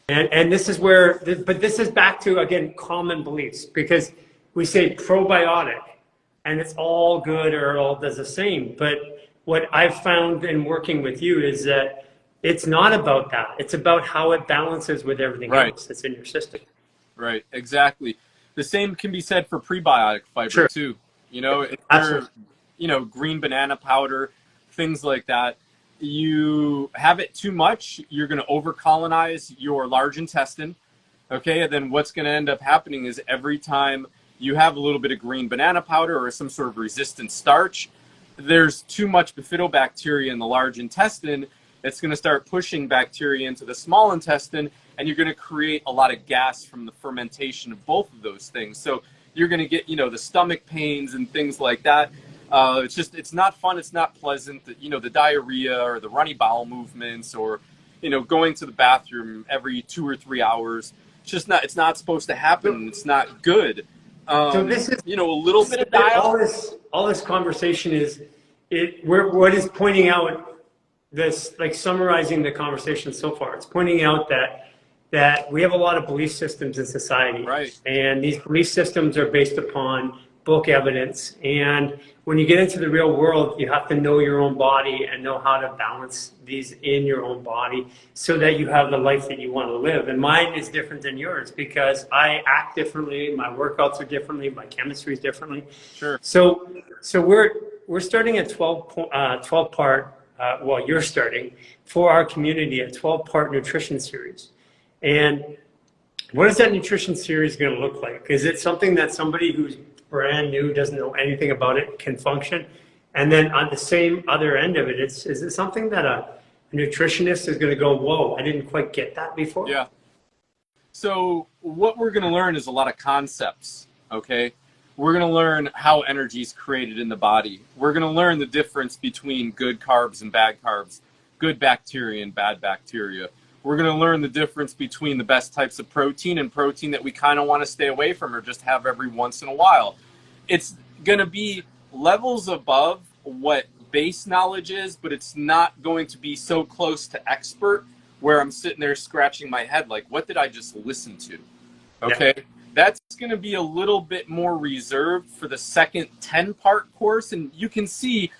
And this is where, but this is back to, again, common beliefs, because we say probiotic and it's all good or it all does the same. But what I've found in working with you is that it's not about that. It's about how it balances with everything else that's in your system. Right, exactly. The same can be said for prebiotic fiber too. You know, if you're, you know, green banana powder, things like that. You have it too much, you're going to over-colonize your large intestine, okay? And then what's going to end up happening is every time you have a little bit of green banana powder or some sort of resistant starch, there's too much bifidobacteria in the large intestine. It's going to start pushing bacteria into the small intestine, and you're going to create a lot of gas from the fermentation of both of those things. So you're going to get, you know, the stomach pains and things like that. It's not fun. It's not pleasant. You know, the diarrhea or the runny bowel movements, or, you know, going to the bathroom every 2 or 3 hours. It's not supposed to happen. It's not good. So this is, you know, a little bit of dial. All this conversation is, what is pointing out this, like summarizing the conversation so far. It's pointing out that we have a lot of belief systems in society. Right. And these belief systems are based upon book evidence. And when you get into the real world, you have to know your own body and know how to balance these in your own body so that you have the life that you want to live. And mine is different than yours because I act differently, my workouts are differently, my chemistry is differently. Sure. So we're starting a 12 part, well, you're starting for our community a 12-part nutrition series. And what is that nutrition series going to look like? Is it something that somebody who's brand new, doesn't know anything about it, can function? And then on the same other end of it, is it something that a nutritionist is going to go, whoa, I didn't quite get that before? Yeah. So what we're going to learn is a lot of concepts, okay? We're going to learn how energy is created in the body. We're going to learn the difference between good carbs and bad carbs, good bacteria and bad bacteria. We're going to learn the difference between the best types of protein and protein that we kind of want to stay away from or just have every once in a while. It's going to be levels above what base knowledge is, but it's not going to be so close to expert where I'm sitting there scratching my head like, what did I just listen to? Okay. Yeah. That's going to be a little bit more reserved for the second 10-part course. And you can see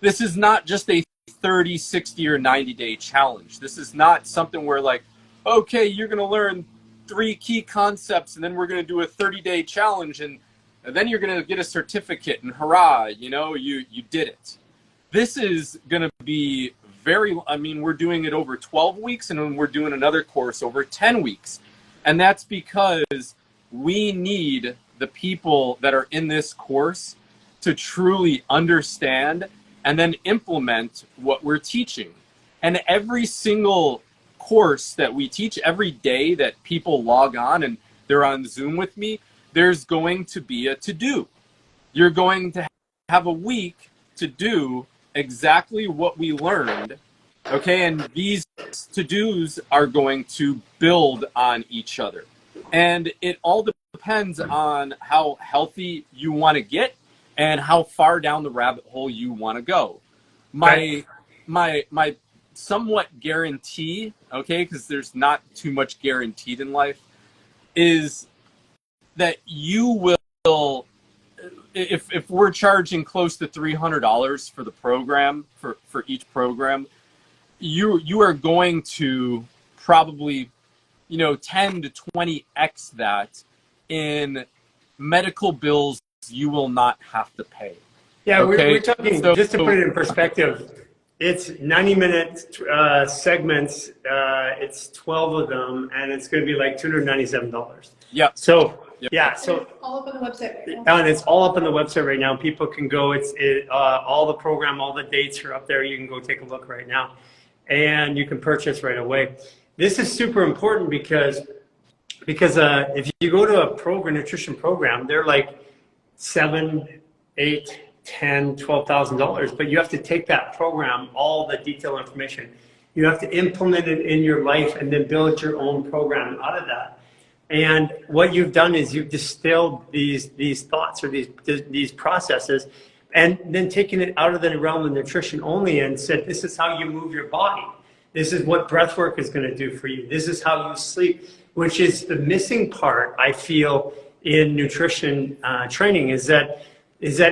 this is not just a 30, 60, or 90-day challenge. This is not something where like, okay, you're going to learn 3 key concepts and then we're going to do a 30-day challenge and then you're going to get a certificate and hurrah, you know, you did it. This is going to be we're doing it over 12 weeks and then we're doing another course over 10 weeks. And that's because we need the people that are in this course to truly understand and then implement what we're teaching. And every single course that we teach, every day that people log on and they're on Zoom with me, there's going to be a to-do. You're going to have a week to do exactly what we learned, okay? And these to-dos are going to build on each other. And it all depends on how healthy you want to get and how far down the rabbit hole you want to go. My somewhat guarantee, okay, because there's not too much guaranteed in life, is that you will, if we're charging close to $300 for the program, for each program, you are going to probably, 10 to 20x that in medical bills you will not have to pay. Yeah, okay? we're talking, just to put it in perspective, it's 90-minute segments, it's 12 of them, and it's going to be like $297. Yeah. So, yep. Yeah, so. All up on the website right now. And it's all up on the website right now. People can go, all the program, all the dates are up there. You can go take a look right now. And you can purchase right away. This is super important because Because if you go to a nutrition program, they're like $7, $8, $10, $12,000, but you have to take that program, all the detailed information, you have to implement it in your life and then build your own program out of that. And what you've done is you've distilled these thoughts or these processes, and then taken it out of the realm of nutrition only and said, this is how you move your body. This is what breath work is going to do for you. This is how you sleep, which is the missing part, I feel, in nutrition training, is that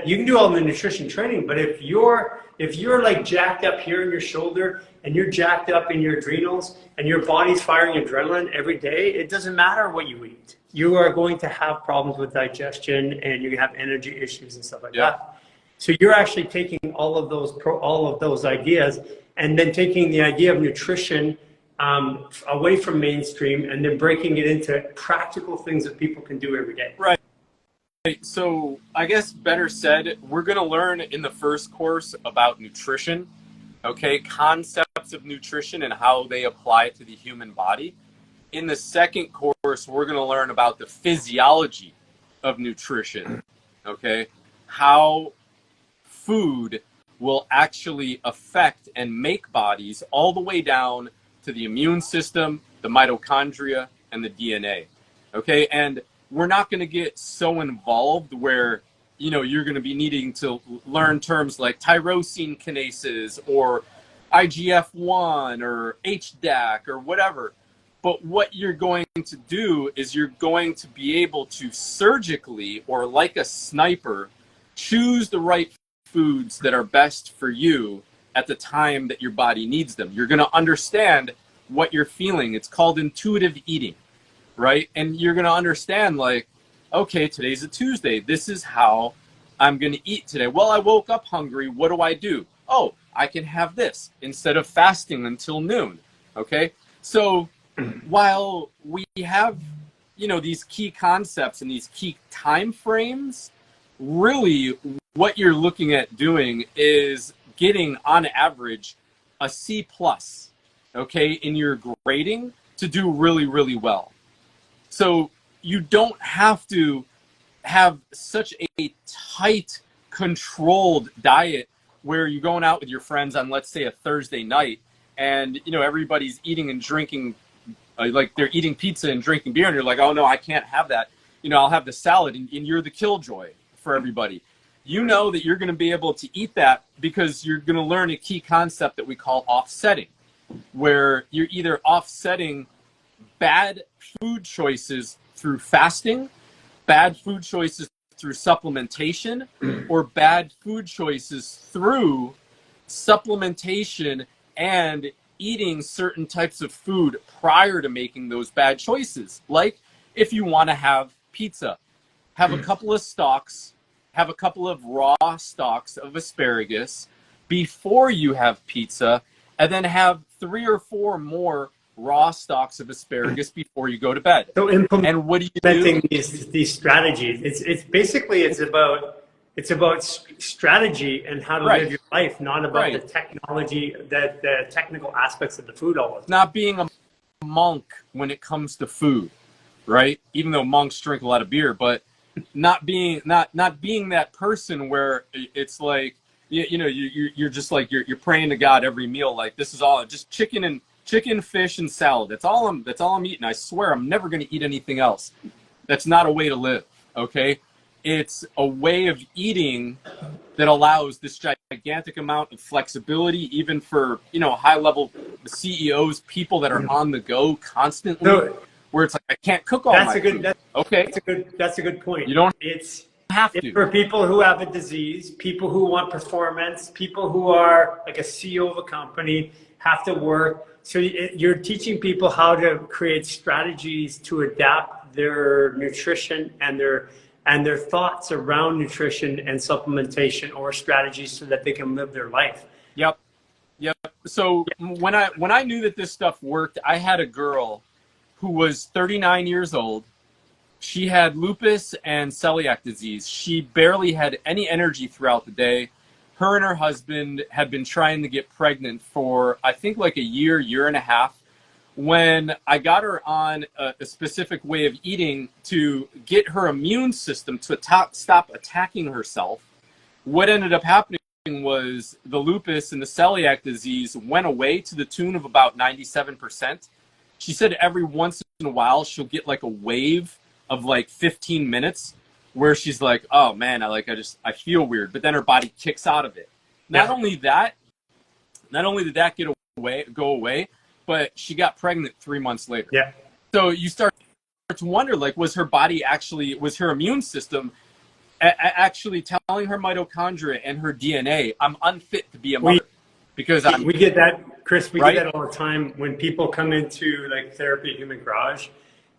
you can do all the nutrition training, but if you're like jacked up here in your shoulder and you're jacked up in your adrenals and your body's firing adrenaline every day, it doesn't matter what you eat. You are going to have problems with digestion and you have energy issues and stuff like that. So you're actually taking all of those ideas and then taking the idea of nutrition away from mainstream and then breaking it into practical things that people can do every day. Right. So I guess better said, we're going to learn in the first course about nutrition, okay, concepts of nutrition and how they apply to the human body. In the second course, we're going to learn about the physiology of nutrition, okay, how food will actually affect and make bodies all the way down to the immune system, the mitochondria, and the DNA, okay? And we're not going to get so involved where, you know, you're going to be needing to learn terms like tyrosine kinases or IGF-1 or HDAC or whatever. But what you're going to do is you're going to be able to surgically, or like a sniper, choose the right foods that are best for you at the time that your body needs them. You're going to understand what you're feeling. It's called intuitive eating, right? And you're going to understand, like, okay, today's a Tuesday. This is how I'm going to eat today. Well, I woke up hungry. What do? Oh, I can have this instead of fasting until noon, okay? So while we have, you know, these key concepts and these key time frames, really what you're looking at doing is getting, on average, a C+, okay, in your grading to do really, really well. So you don't have to have such a tight, controlled diet where you're going out with your friends on, let's say, a Thursday night, and, you know, everybody's eating and drinking, like they're eating pizza and drinking beer, and you're like, oh no, I can't have that. You know, I'll have the salad, and you're the killjoy for everybody. You know that you're going to be able to eat that because you're going to learn a key concept that we call offsetting, where you're either offsetting bad food choices through fasting, bad food choices through supplementation, or bad food choices through supplementation and eating certain types of food prior to making those bad choices. Like if you want to have pizza, have a couple of stalks, have a couple of raw stalks of asparagus before you have pizza, and then have 3 or 4 more raw stalks of asparagus before you go to bed. So and what do you do? these strategies, it's basically it's about strategy and how to live your life, not about the technology, the technical aspects of the food all the time. Not being a monk when it comes to food, right? Even though monks drink a lot of beer, but not being that person where it's like, you know, you're just like you're praying to God every meal, like this is all just chicken, fish, and salad. That's all I'm eating. I swear I'm never going to eat anything else. That's not a way to live, okay? It's a way of eating that allows this gigantic amount of flexibility, even for, you know, high-level CEOs, people that are on the go constantly, where it's like, I can't cook all my food. That's a good point. You don't have to. For people who have a disease, people who want performance, people who are like a CEO of a company, have to work. So you're teaching people how to create strategies to adapt their nutrition and their thoughts around nutrition and supplementation, or strategies so that they can live their life. Yep. So when I knew that this stuff worked, I had a girl who was 39 years old. She had lupus and celiac disease. She barely had any energy throughout the day. Her and her husband had been trying to get pregnant for, I think, like a year and a half. when I got her on a specific way of eating to get her immune system to stop attacking herself, what ended up happening was the lupus and the celiac disease went away to the tune of about 97%. She said every once in a while she'll get like a wave of like 15 minutes where she's like, oh man, I feel weird, but then her body kicks out of it. Not only did that go away, but she got pregnant 3 months later. Yeah. So you start to wonder, like, was her immune system actually telling her mitochondria and her DNA, I'm unfit to be a mother because we get that, Chris. We right? get that all the time when people come into like therapy, Human Garage.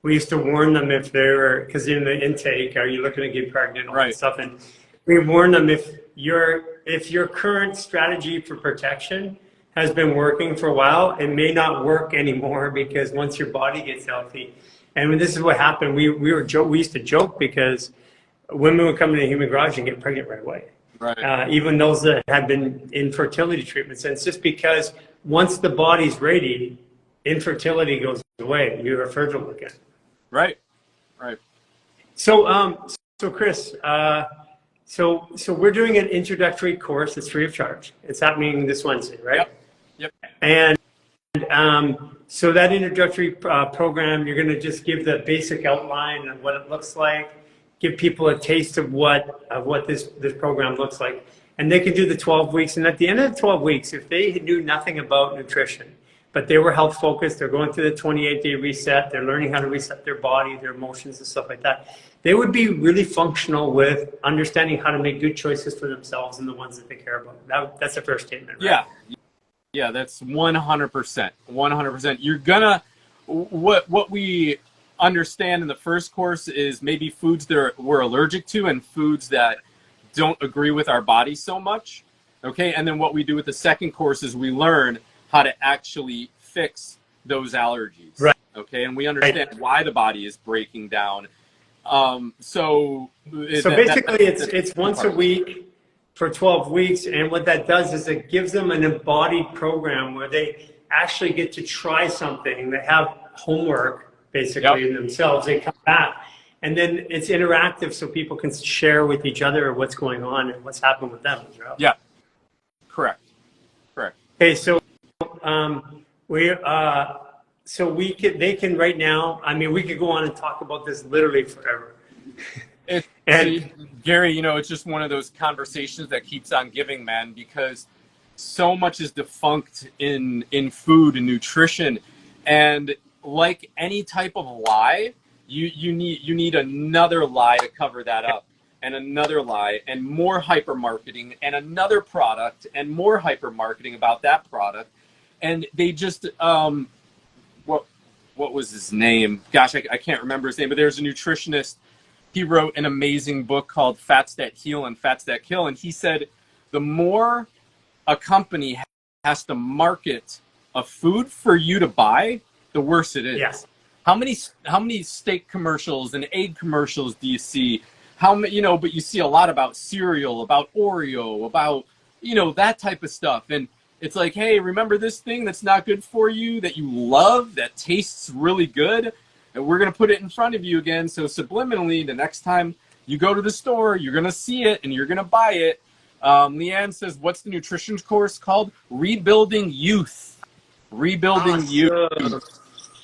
We used to warn them if they're, because in the intake, are you looking to get pregnant, all that stuff, and we warn them if your current strategy for protection has been working for a while, it may not work anymore, because once your body gets healthy, and this is what happened. We used to joke because women would come into Human Garage and get pregnant right away. Right. Even those that have been in fertility treatments. And it's just because once the body's ready, infertility goes away. You're fertile again. Right. Right. So, Chris, so we're doing an introductory course. It's free of charge. It's happening this Wednesday, right? Yep. And so that introductory program, you're going to just give the basic outline of what it looks like, give people a taste of what this program looks like, and they can do the 12 weeks. And at the end of the 12 weeks, if they knew nothing about nutrition, but they were health focused, they're going through the 28-day reset, they're learning how to reset their body, their emotions and stuff like that, they would be really functional with understanding how to make good choices for themselves and the ones that they care about. That's the first statement, right? Yeah, that's 100%. 100%. You're gonna, what we understand in the first course is maybe foods that we're allergic to and foods that don't agree with our body so much. Okay, and then what we do with the second course is we learn how to actually fix those allergies. Right. Okay, and we understand why the body is breaking down. So basically, it's once a week for 12 weeks, and what that does is it gives them an embodied program where they actually get to try something. They have homework basically in themselves. They come back, and then it's interactive, so people can share with each other what's going on and what's happened with them as well. Yeah, correct. Okay, so they can right now. I mean, we could go on and talk about this literally forever. Garry, it's just one of those conversations that keeps on giving, man, because so much is defunct in food and nutrition, and like any type of lie, you need another lie to cover that up, and another lie, and more hyper marketing, and another product, and more hyper marketing about that product, and they just what was his name? Gosh, I can't remember his name, but there's a nutritionist. He wrote an amazing book called Fats That Heal and Fats That Kill. And he said, the more a company has to market a food for you to buy, the worse it is. Yes. How many steak commercials and egg commercials do you see? But you see a lot about cereal, about Oreo, about, that type of stuff. And it's like, hey, remember this thing that's not good for you, that you love, that tastes really good? And we're going to put it in front of you again. So subliminally, the next time you go to the store, you're going to see it and you're going to buy it. Leanne says, what's the nutrition course called? Rebuilding Youth. Rebuilding Youth.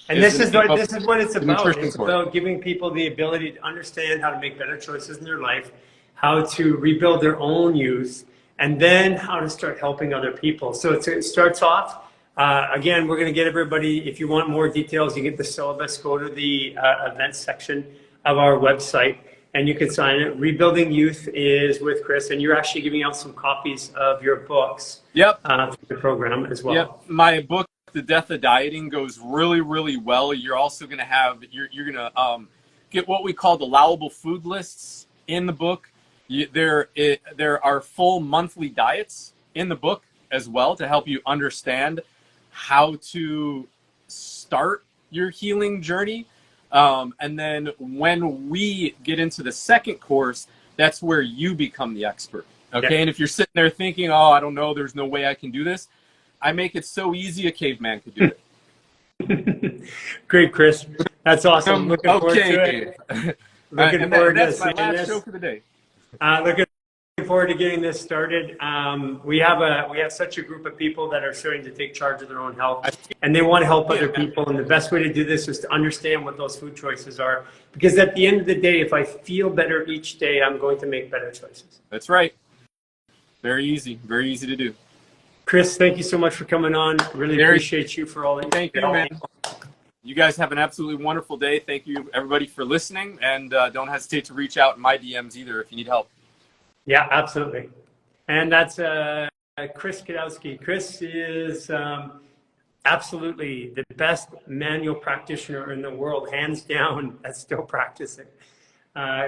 And this is what it's about. It's course. about giving people the ability to understand how to make better choices in their life, how to rebuild their own youth, and then how to start helping other people. So it starts off. Again, we're going to get everybody, if you want more details, you get the syllabus, go to the events section of our website and you can sign it. Rebuilding Youth is with Chris, and you're actually giving out some copies of your books through the program as well. Yep. My book, The Death of Dieting, goes really, really well. You're also going to have, you're going to get what we call the allowable food lists in the book. There are full monthly diets in the book as well to help you understand how to start your healing journey. And then when we get into the second course, that's where you become the expert. Okay. Yeah. And if you're sitting there thinking, oh, I don't know, there's no way I can do this, I make it so easy a caveman could do it. Great, Chris. That's awesome. Looking forward to Okay. it. Looking And forward to that's my seeing last show this. for the day. Looking forward to getting this started. We have such a group of people that are starting to take charge of their own health, and they want to help other people. And the best way to do this is to understand what those food choices are, because at the end of the day, if I feel better each day, I'm going to make better choices. That's right. Very easy to do. Chris, thank you so much for coming on. Really appreciate you for all that. Thank you, man. You guys have an absolutely wonderful day. Thank you, everybody, for listening. And don't hesitate to reach out in my DMs either if you need help. Yeah, absolutely. And that's Chris Kidawski. Chris is absolutely the best manual practitioner in the world, hands down, that's still practicing.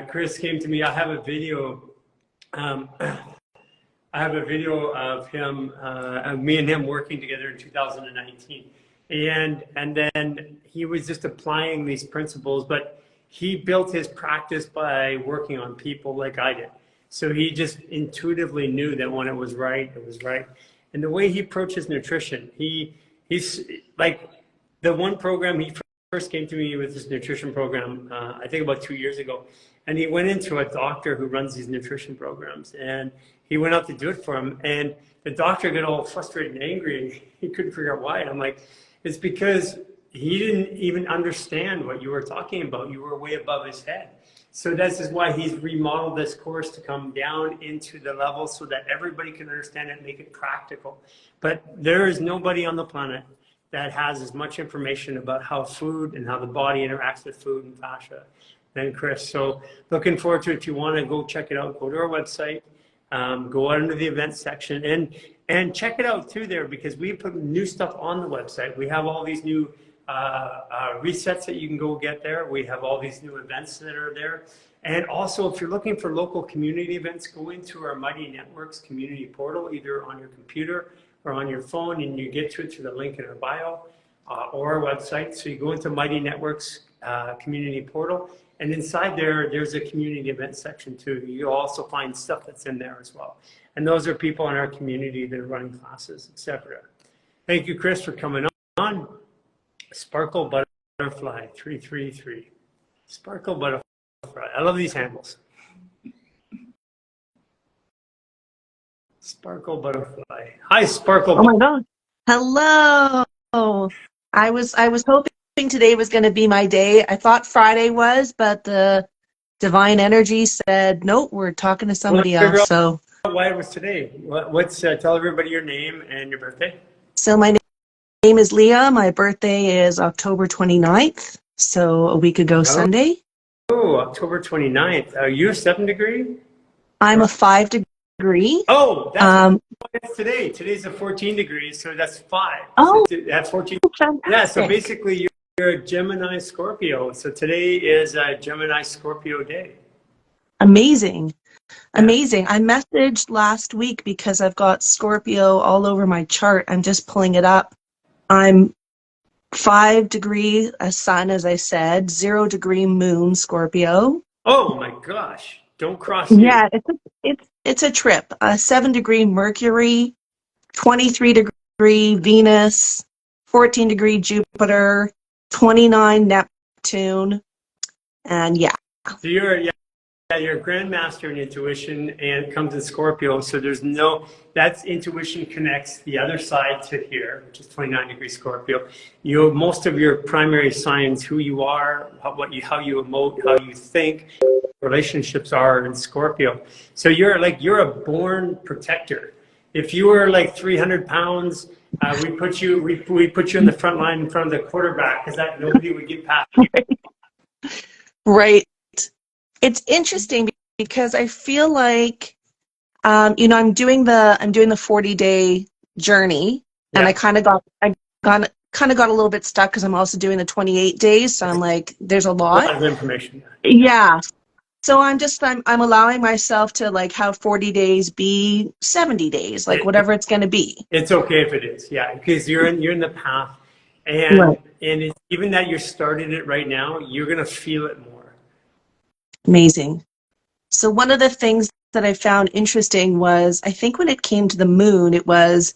Chris came to me. I have a video. I have a video of him, of me and him working together in 2019. And then he was just applying these principles, but he built his practice by working on people like I did. So he just intuitively knew that when it was right, it was right. And the way he approaches nutrition, he's like the one program he first came to me with this nutrition program, I think about 2 years ago. And he went into a doctor who runs these nutrition programs, and he went out to do it for him. And the doctor got all frustrated and angry. He couldn't figure out why. I'm like, it's because he didn't even understand what you were talking about. You were way above his head. So this is why he's remodeled this course to come down into the level so that everybody can understand it and make it practical. But there is nobody on the planet that has as much information about how food and how the body interacts with food and fascia than Chris. So looking forward to it. If you want to go check it out, go to our website, go out into the events section and check it out too there, because we put new stuff on the website. We have all these new resets that you can go get there. We have all these new events that are there. And also, if you're looking for local community events, go into our Mighty Networks community portal, either on your computer or on your phone, and you get to it through the link in our bio or our website. So you go into Mighty Networks community portal, and inside there's a community event section too. You'll also find stuff that's in there as well. And those are people in our community that are running classes, etc. Thank you, Chris, for coming on. Sparkle Butterfly 333. Sparkle Butterfly. I love these handles. Sparkle Butterfly. Hi, Sparkle. Oh my God. Hello. I was hoping today was going to be my day. I thought Friday was, but the divine energy said, nope, we're talking to somebody else. So why it was today? What's tell everybody your name and your birthday. So my name is Leah. My birthday is October 29th. So a week ago Sunday. Oh, October 29th. Are you a 7 degree? I'm a 5 degree. Oh, that's today. Today's a 14 degrees, so that's 5. Oh, so that's 14. fantastic. Yeah, so basically you're a Gemini Scorpio. So today is a Gemini Scorpio day. Amazing. Amazing. I messaged last week because I've got Scorpio all over my chart. I'm just pulling it up. I'm 5 degree sun, as I said, 0 degree moon, Scorpio. Oh my gosh. Don't cross you. Yeah, it's a trip. 7 degree Mercury, 23 degree Venus, 14 degree Jupiter, 29 Neptune, and yeah. So you're a grandmaster in intuition, and it comes in Scorpio. So that's intuition connects the other side to here, which is 29 degree Scorpio. Most of your primary signs, who you are, how you emote, how you think, relationships are in Scorpio. So you're a born protector. If you were like 300 pounds, we put you in the front line in front of the quarterback, because that nobody would get past you. Right. It's interesting because I feel like, I'm doing the 40-day journey, and I kind of got a little bit stuck because I'm also doing the 28 days. So I'm like, there's a A lot lot of information. Yeah. So I'm allowing myself to like have 40 days be 70 days, like whatever it's going to be. It's okay if it is, yeah, because you're in the path, and Right. and it's, even that you're starting it right now, you're gonna feel it more. Amazing. So one of the things that I found interesting was, I think when it came to the moon, it was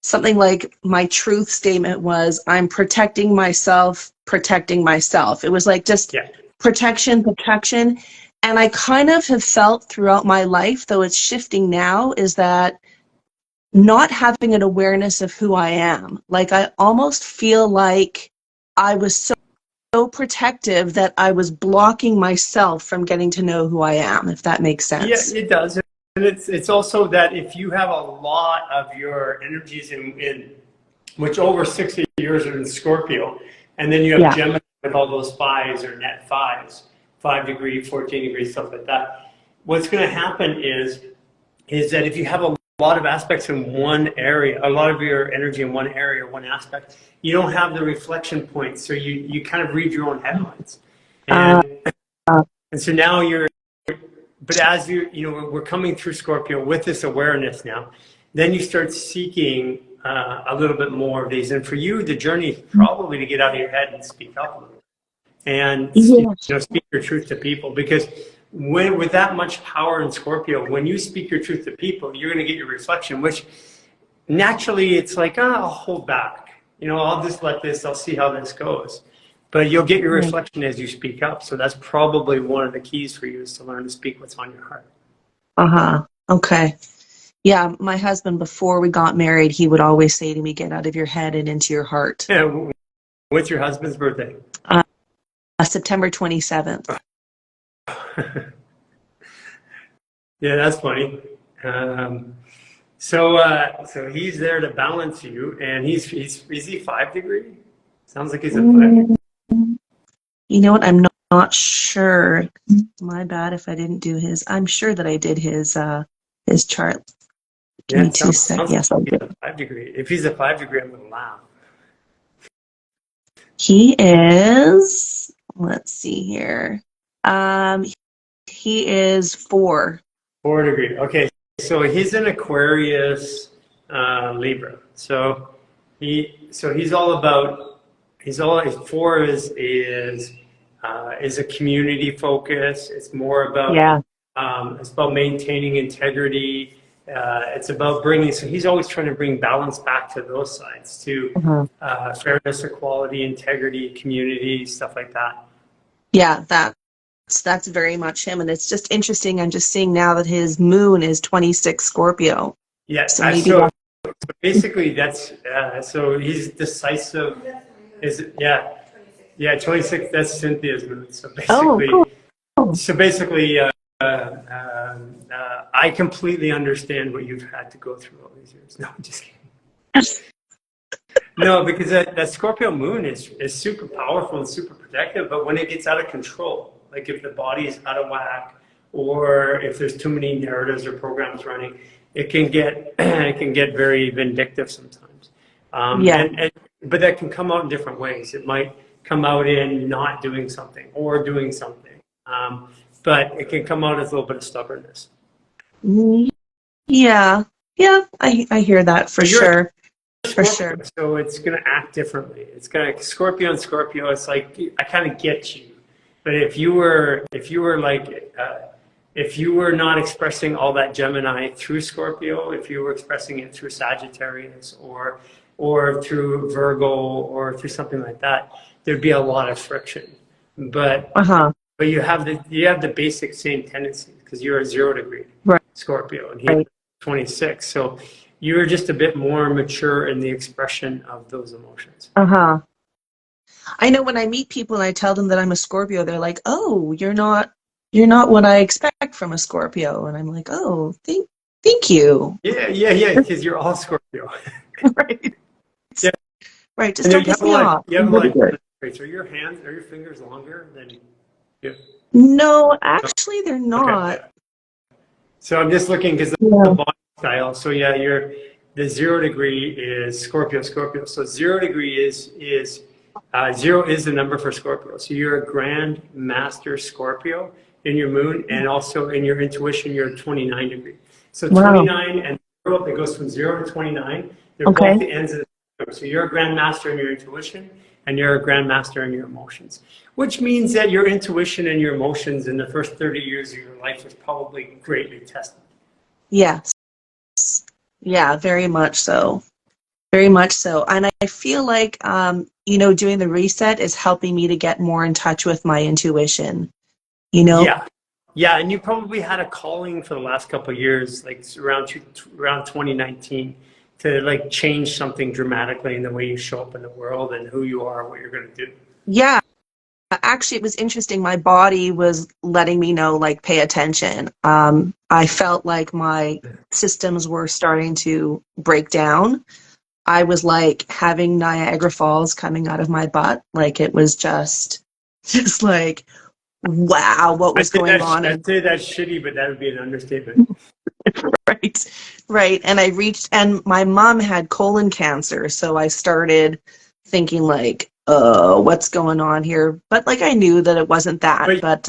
something like my truth statement was, I'm protecting myself, protecting myself. It was like just Yeah. protection, protection. And I kind of have felt throughout my life, though it's shifting now, is that not having an awareness of who I am. Like I almost feel like I was so protective that I was blocking myself from getting to know who I am, if that makes sense. Yeah, it does. And it's also that if you have a lot of your energies in which over 60 years are in Scorpio, and then you have Gemini with all those fives or net fives, 5 degree, 14 degree, stuff like that. What's going to happen is that if you have a lot of aspects in one area, a lot of your energy in one area, one aspect, you don't have the reflection points. So you kind of read your own headlines. And so now but as we're coming through Scorpio with this awareness now, then you start seeking a little bit more of these. And for you, the journey is probably to get out of your head and speak up a little. And speak your truth to people, because with that much power in Scorpio, when you speak your truth to people, you're going to get your reflection, which naturally it's like, I'll hold back. I'll just let this, I'll see how this goes. But you'll get your reflection as you speak up. So that's probably one of the keys for you, is to learn to speak what's on your heart. Okay. Yeah, my husband, before we got married, he would always say to me, get out of your head and into your heart. Yeah. What's your husband's birthday? September 27th. Yeah, that's funny. So he's there to balance you, and is he 5 degree? Sounds like he's a 5 degree. You know what? I'm not sure. My bad if I didn't do his. I'm sure that I did his chart. Give me 2 seconds. Yes, I did. 5 degree. If he's a 5 degree, I'm gonna laugh. He is. Let's see here. He is 4. 4 degree. Okay, so he's an Aquarius, Libra. So he's all about. 4 is a community focus. It's more about it's about maintaining integrity. It's about bringing. So he's always trying to bring balance back to those sides, to fairness, equality, integrity, community, stuff like that. Yeah, that's very much him, and it's just interesting. I'm just seeing now that his moon is 26 Scorpio. Yeah, so basically that's so he's decisive. Yeah, 26. That's Cynthia's moon. So basically, I completely understand what you've had to go through all these years. No, I'm just kidding. No, because that Scorpio moon is super powerful and super protective, but when it gets out of control, like if the body is out of whack, or if there's too many narratives or programs running, it can get very vindictive sometimes. But that can come out in different ways. It might come out in not doing something or doing something, but it can come out as a little bit of stubbornness. Yeah, I hear that for sure. For sure. So it's going to act differently. It's going to Scorpio and Scorpio. It's like, I kind of get you, but if you were not expressing all that Gemini through Scorpio, if you were expressing it through Sagittarius or through Virgo or through something like that, there'd be a lot of friction. But you have the basic same tendencies, because you're a 0 degree Scorpio and he's 26. So you're just a bit more mature in the expression of those emotions. I know when I meet people and I tell them that I'm a Scorpio, they're like, "Oh, you're not what I expect from a Scorpio," and I'm like, "Oh, thank you." Yeah, because you're all Scorpio. Right. Yeah. Right. Just don't piss me off. So your hands, are your fingers longer than you? No, actually, they're not. Okay. So I'm just looking because the body style. So the 0 degree is Scorpio. So 0 degree is 0 is the number for Scorpio. So you're a Grand Master Scorpio in your moon, and also in your intuition, you're 29 degree. So 29 and 0, it goes from 0 to 29. They're both the ends of the spectrum. So you're a Grand Master in your intuition, and you're a Grand Master in your emotions, which means that your intuition and your emotions in the first 30 years of your life is probably greatly tested. Yes. Yeah, very much so. Very much so. And I feel like, you know, doing the reset is helping me to get more in touch with my intuition, you know? Yeah. Yeah, and you probably had a calling for the last couple of years, like around 2019, to like change something dramatically in the way you show up in the world and who you are, what you're going to do. Yeah. Actually, it was interesting. My body was letting me know, like, pay attention. I felt like my systems were starting to break down. I was like having Niagara Falls coming out of my butt. Like, it was just like, wow, what was going on? I'd say that's shitty, but that would be an understatement. Right, right. And I reached, and my mom had colon cancer, so I started thinking like, what's going on here? But like I knew that it wasn't that. But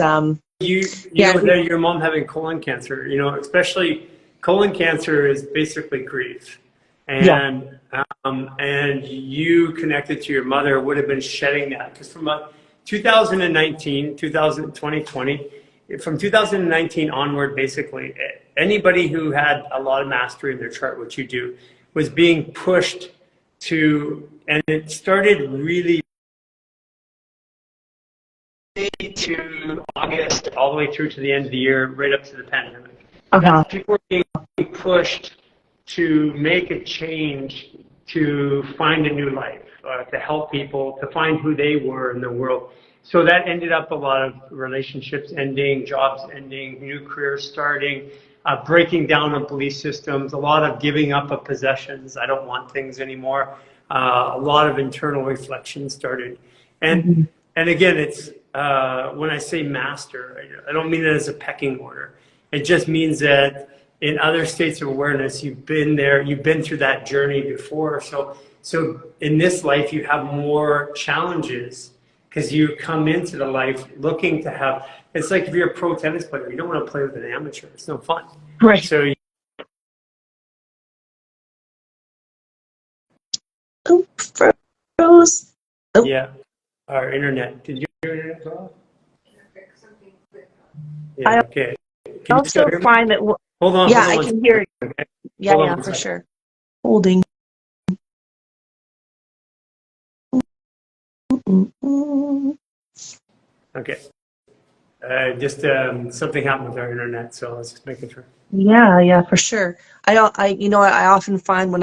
you yeah, know that your mom having colon cancer, you know, especially colon cancer is basically grief. And and you connected to your mother would have been shedding that, because from 2019, 2020, from 2019 onward, basically, anybody who had a lot of mastery in their chart, which you do, was being pushed to, and it started really to August, all the way through to the end of the year, right up to the pandemic. People were being pushed to make a change, to find a new life, to help people, to find who they were in the world. So that ended up a lot of relationships ending, jobs ending, new careers starting, breaking down of belief systems, a lot of giving up of possessions. I don't want things anymore. A lot of internal reflection started. And again, it's when I say master, I don't mean it as a pecking order. It just means that in other states of awareness, you've been there, you've been through that journey before. So in this life, you have more challenges because you come into the life looking to have, it's like if you're a pro tennis player, you don't want to play with an amateur. It's no fun. right. So Froze. yeah, our internet. Did your internet go off? Something quick. Yeah, I okay. I Can you also still hear me? find that, Hold on. yeah, hold on I one can hear it. second, okay? Yeah, Hold on yeah, one for second. sure. Holding. Okay. Just something happened with our internet, so let's just make it sure. Yeah, yeah, for sure. You know, I often find when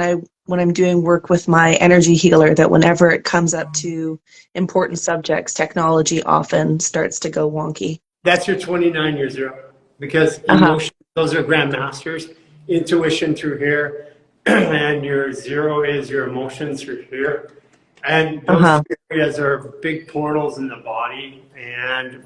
I'm doing work with my energy healer that whenever it comes up to important subjects, technology often starts to go wonky. That's your 29 year zero, because emotion, those are grand masters, intuition through here, and your zero is your emotions through here. And those two areas are big portals in the body. And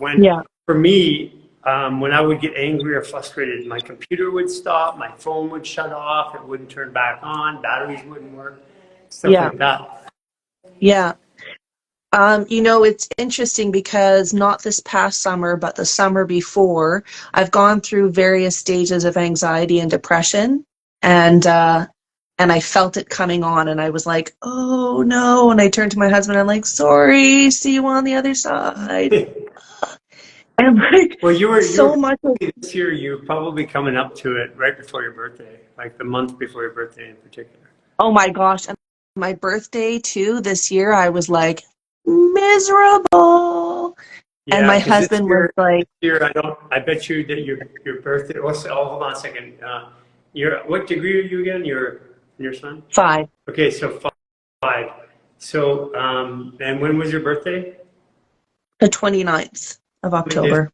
for me, when I would get angry or frustrated, my computer would stop, my phone would shut off, it wouldn't turn back on, batteries wouldn't work, stuff like that. Yeah. You know, it's interesting because not this past summer, but the summer before, I've gone through various stages of anxiety and depression, and I felt it coming on, and I was like, oh no, and I turned to my husband, I'm like, sorry, see you on the other side. And like, well, you were much of, this year, you're probably coming up to it right before your birthday, like the month before your birthday in particular. oh my gosh, and my birthday too this year, I was like miserable. Yeah, and my husband was like, I bet you that your birthday, hold on a second. What degree are you again? Your son? 5. Okay, so 5. So, and when was your birthday? The 29th of October. How many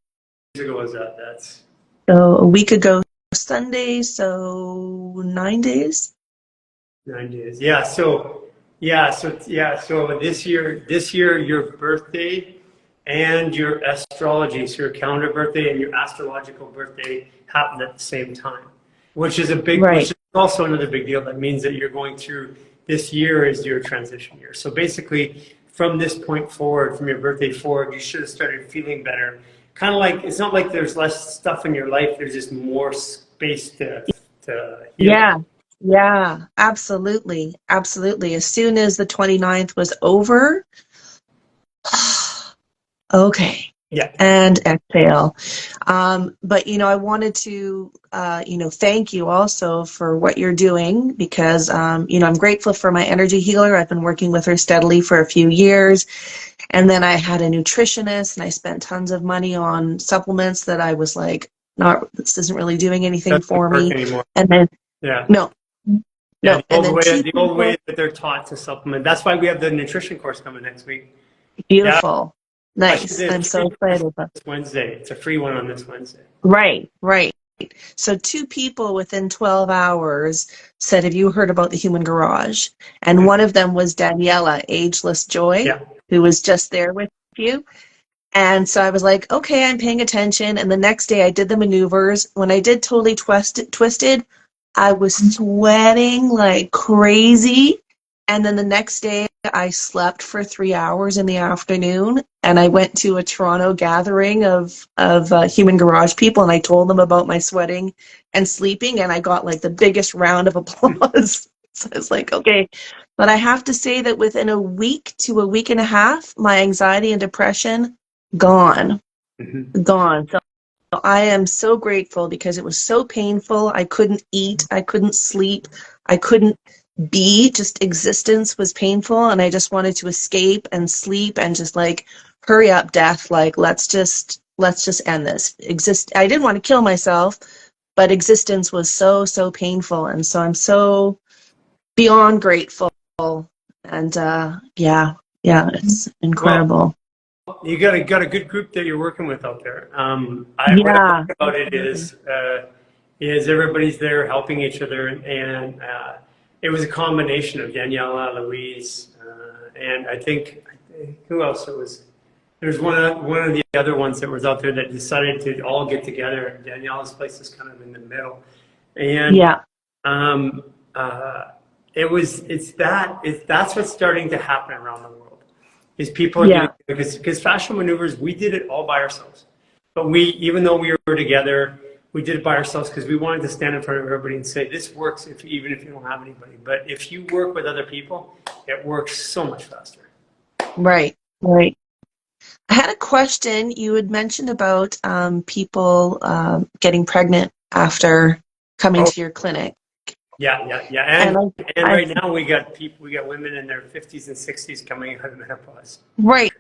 days ago was that? That's So a week ago Sunday, so 9 days. 9 days. So this year your birthday and your astrology, so your calendar birthday and your astrological birthday happened at the same time, which is which is also another big deal. That means that you're going through, this year is your transition year. So basically, from this point forward, from your birthday forward, you should have started feeling better. Kind of like, it's not like there's less stuff in your life, there's just more space to heal. Yeah, absolutely. Absolutely. As soon as the 29th was over, okay, Yeah. and exhale. But, I wanted to, thank you also for what you're doing because, I'm grateful for my energy healer. I've been working with her steadily for a few years. And then I had a nutritionist and I spent tons of money on supplements that I was like, this isn't really doing anything Doesn't for work me. anymore. And then, Yeah. no, Yeah, no. And then the old way that they're taught to supplement. That's why we have the nutrition course coming next week. Yeah. beautiful. Actually, Nice. the I'm so free course excited about this Wednesday. It's a free one on this Wednesday. Right, right. So 2 people within 12 hours said, have you heard about the human garage? And one of them was Daniela, Ageless Joy, Yeah. who was just there with you. And so I was like, okay, I'm paying attention. And the next day I did the maneuvers. When I did Totally Twisted, I was sweating like crazy. And then the next day I slept for 3 hours in the afternoon. And I went to a Toronto gathering of Human Garage people. And I told them about my sweating and sleeping. And I got like the biggest round of applause. So I was like, okay. But I have to say that within a week to a week and a half, my anxiety and depression gone. Gone. So I am so grateful because it was so painful. I couldn't eat, I couldn't sleep, I couldn't be. Just existence was painful, and I just wanted to escape and sleep and just like hurry up, death. Like let's just end this. I didn't want to kill myself, but existence was so painful, and so I'm so beyond grateful. And yeah, it's incredible. Well, you got a good group that you're working with out there. What I like about it is everybody's there helping each other, and it was a combination of Daniela, Louise, and I think who else it was. There's one of the other ones that was out there that decided to all get together. Daniela's place is kind of in the middle, and that's what's starting to happen around the world. Is people are getting, because fascial maneuvers, we did it all by ourselves. But even though we were together, we did it by ourselves because we wanted to stand in front of everybody and say, this works even if you don't have anybody. But if you work with other people, it works so much faster. Right. I had a question. You had mentioned about people getting pregnant after coming to your clinic. Yeah. And right now we got women in their 50s and 60s coming out of menopause. Right.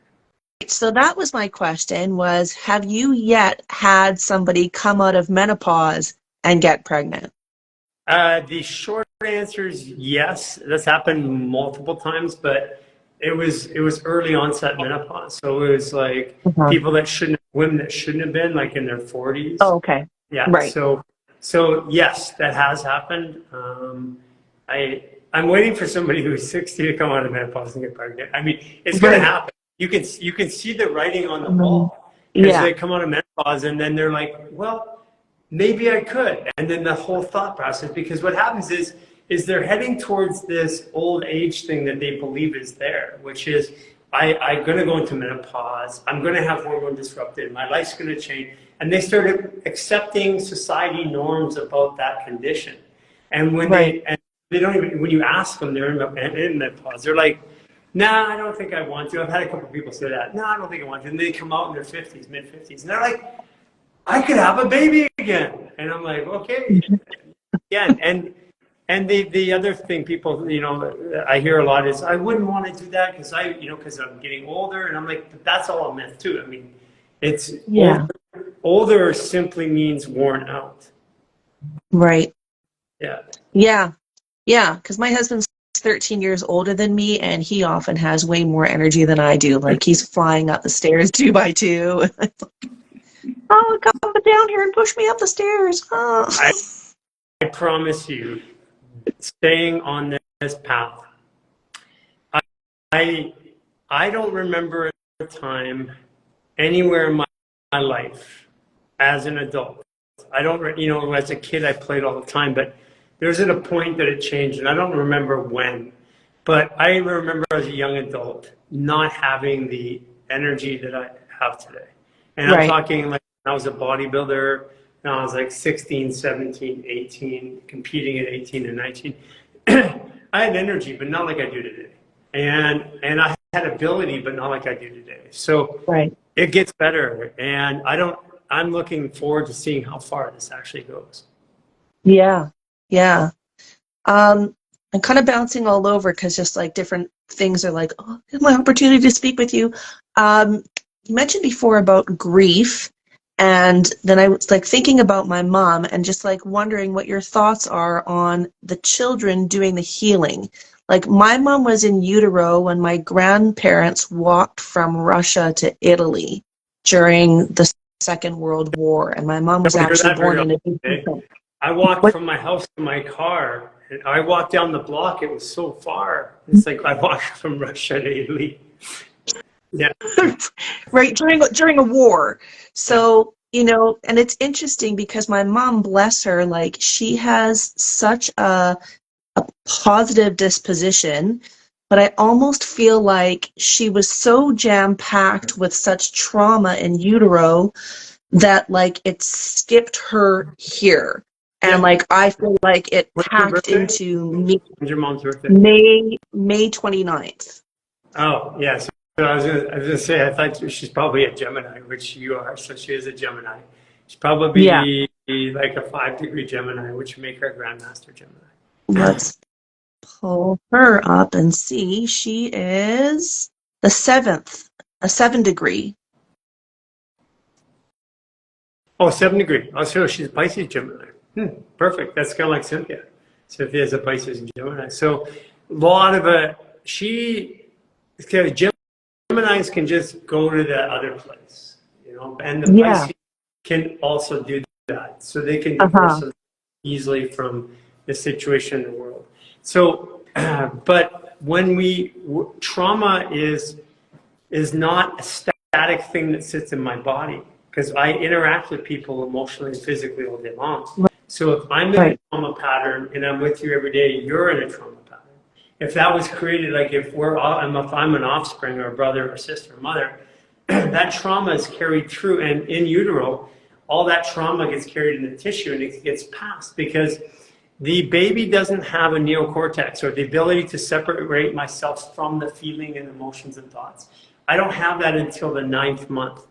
So that was my question was, have you yet had somebody come out of menopause and get pregnant? The short answer is yes. That's happened multiple times, but it was early onset menopause. So it was like women that shouldn't have been, like in their 40s. Oh, okay. Yeah. Right. So yes, that has happened. I'm waiting for somebody who's 60 to come out of menopause and get pregnant. I mean, it's going to happen. You can see the writing on the wall as they come out of menopause, and then they're like, well, maybe I could. And then the whole thought process, because what happens is they're heading towards this old age thing that they believe is there, which is I'm going to go into menopause. I'm going to have hormone disrupted. My life's going to change. And they started accepting society norms about that condition. And when they don't even, when you ask them, they're in menopause, they're like, nah, I don't think I want to. I've had a couple of people say that. No, I don't think I want to. And they come out in their 50s, mid 50s, and they're like, I could have a baby again. And I'm like, okay. Yeah. And the other thing people, I hear a lot is, I wouldn't want to do that because because I'm getting older. And I'm like, but that's all a myth too. I mean, it's older simply means worn out. Right. Yeah. Yeah. Because my husband's 13 years older than me, and he often has way more energy than I do. Like he's flying up the stairs 2 by 2. Oh, come down here and push me up the stairs. Oh. I promise you, staying on this path, I don't remember a time anywhere in my life as an adult. I don't, as a kid I played all the time, but there's at a point that it changed, and I don't remember when. But I remember as a young adult not having the energy that I have today. And I'm talking like when I was a bodybuilder, and I was like 16, 17, 18, competing at 18 and 19. I had energy, but not like I do today. And I had ability, but not like I do today. So Right. it gets better, and I'm looking forward to seeing how far this actually goes. Yeah. Yeah. I'm kind of bouncing all over because just like different things are like, oh, it's my opportunity to speak with you. You mentioned before about grief, and then I was like thinking about my mom and just like wondering what your thoughts are on the children doing the healing. Like my mom was in utero when my grandparents walked from Russia to Italy during the Second World War, and my mom was Don't hear actually that very born in a often, eh? I walked What? from my house to my car, and I walked down the block. It was so far. It's like I walked from Russia to Italy. Yeah. Right, during a war. So, you know, and it's interesting because my mom, bless her, like she has such a positive disposition, but I almost feel like she was so jam-packed with such trauma in utero that like it skipped her here. And Yeah. like I feel like it When's your packed birthday? into me When's your mom's birthday? May 29th. Oh, yeah. So I was gonna say, I thought she's probably a Gemini, which you are. So she is a Gemini. She's Yeah. probably like a 5-degree Gemini, which would make her a Grandmaster Gemini. Let's pull her up and see. She is the 7th, a 7-degree. Oh, 7-degree. Oh, so she's Pisces Gemini. Perfect. That's kind of like Cynthia. Cynthia is a Pisces and Gemini. So a lot of Geminis can just go to the other place, you know, and the Yeah. Pisces can also do that. So they can Uh-huh. divorce them easily from the situation in the world. So, but when trauma is not a static thing that sits in my body, because I interact with people emotionally and physically all day long. Right. So if I'm in a trauma pattern and I'm with you every day, you're in a trauma pattern. If that was created, like if I'm an offspring or a brother or sister or mother, that trauma is carried through, and in utero, all that trauma gets carried in the tissue and it gets passed because the baby doesn't have a neocortex or the ability to separate myself from the feeling and emotions and thoughts. I don't have that until the 9th month.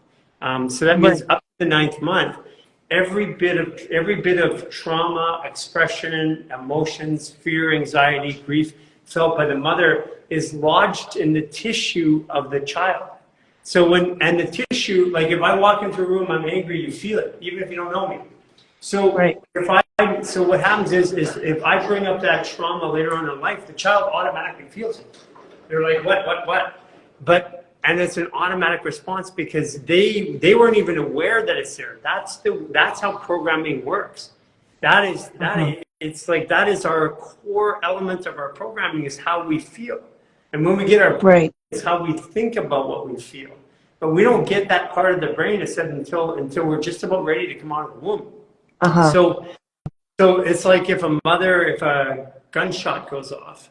So that means up to the 9th month, every bit of trauma, expression, emotions, fear, anxiety, grief felt by the mother is lodged in the tissue of the child. So the tissue, like if I walk into a room, I'm angry, you feel it, even if you don't know me. So so what happens is if I bring up that trauma later on in life, the child automatically feels it. They're like, what? And it's an automatic response because they weren't even aware that it's there. That's how programming works. It's like that is our core element of our programming is how we feel. And when we get our it's how we think about what we feel. But we don't get that part of the brain until we're just about ready to come out of the womb. So it's like if a gunshot goes off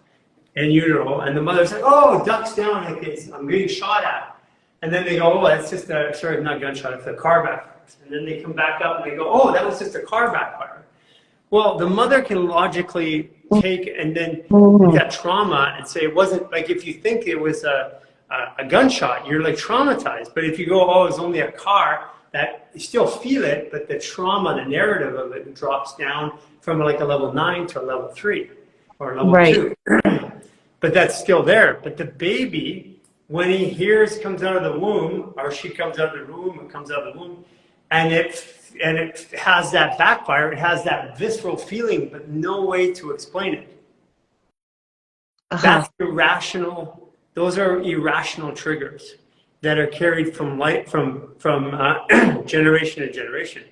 in utero and the mother's like, oh, ducks down like this, I'm getting shot at. And then they go, oh, that's just not gunshot, it's a car backfire. And then they come back up and they go, oh, that was just a car backfire. Well, the mother can logically take and then that trauma and say it wasn't, like if you think it was a gunshot, you're like traumatized. But if you go, oh, it's only a car, that you still feel it, but the trauma, the narrative of it drops down from like a level 9 to a level 3 or a level 2. But that's still there. But the baby, when he comes out of the womb, or she comes out of the womb, it comes out of the womb, and it has that backfire, it has that visceral feeling, but no way to explain it. That's irrational. Those are irrational triggers that are carried from generation to generation.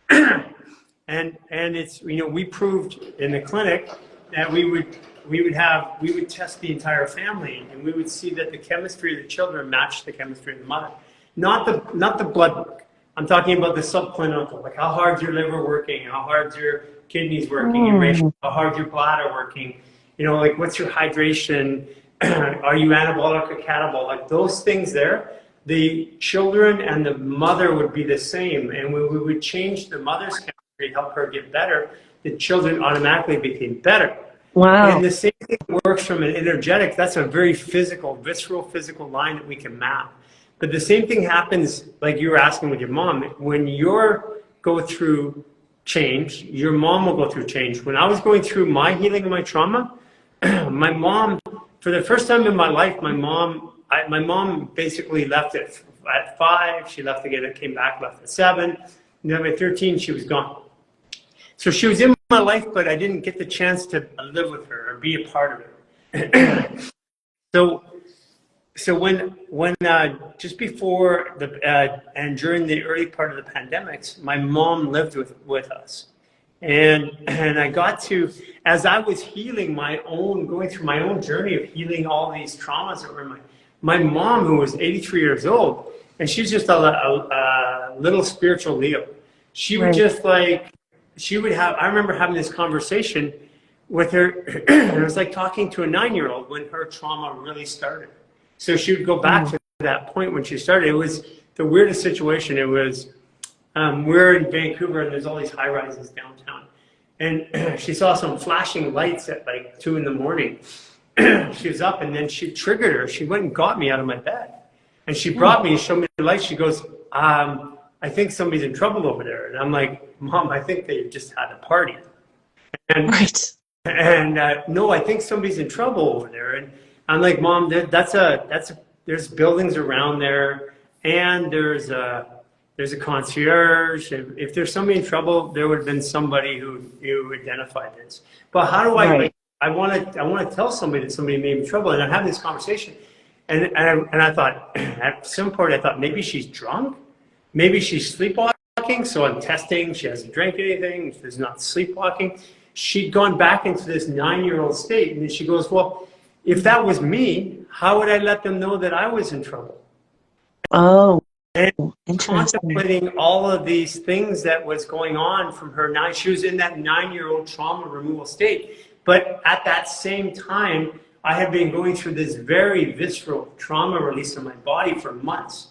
and it's, we proved in the clinic that we would test the entire family and we would see that the chemistry of the children matched the chemistry of the mother. Not the blood work. I'm talking about the subclinical, like how hard's your liver working, how hard's your kidneys working, how hard's your bladder working, like what's your hydration, are you anabolic or catabolic? Those things there, the children and the mother would be the same. And when we would change the mother's chemistry, help her get better, the children automatically became better. Wow. And the same thing works from an energetic. That's a very physical, visceral, physical line that we can map. But the same thing happens, like you were asking with your mom. When you're go through change, your mom will go through change. When I was going through my healing of my trauma, my mom, for the first time in my life, my mom basically left at 5. She left again, came back, left at 7. And then at 13, she was gone. So she was in my life, but I didn't get the chance to live with her or be a part of it. So when just before and during the early part of the pandemics, my mom lived with us, and I got to, as I was healing going through my own journey of healing all these traumas that were my mom, who was 83 years old, and she's just a little spiritual Leo. She would just I remember having this conversation with her. It was like talking to a 9-year-old when her trauma really started. So she would go back to that point when she started. It was the weirdest situation. It was, we're in Vancouver and there's all these high rises downtown. And she saw some flashing lights at like 2 a.m. She was up and then she triggered her. She went and got me out of my bed. And she brought me and showed me the lights. She goes, I think somebody's in trouble over there. And I'm like, Mom, I think they just had a party. And, no, I think somebody's in trouble over there. And I'm like, Mom, there's buildings around there, and there's a concierge. If there's somebody in trouble, there would have been somebody who identified this. But how do I want to tell somebody that somebody may be in trouble, and I have this conversation, and I thought at some point I thought maybe she's drunk. Maybe she's sleepwalking, so I'm testing. She hasn't drank anything. She's not sleepwalking. She'd gone back into this 9-year-old state, and then she goes, well, if that was me, how would I let them know that I was in trouble? Oh, and interesting. Contemplating all of these things that was going on from her 9. She was in that 9-year-old trauma removal state. But at that same time, I had been going through this very visceral trauma release in my body for months.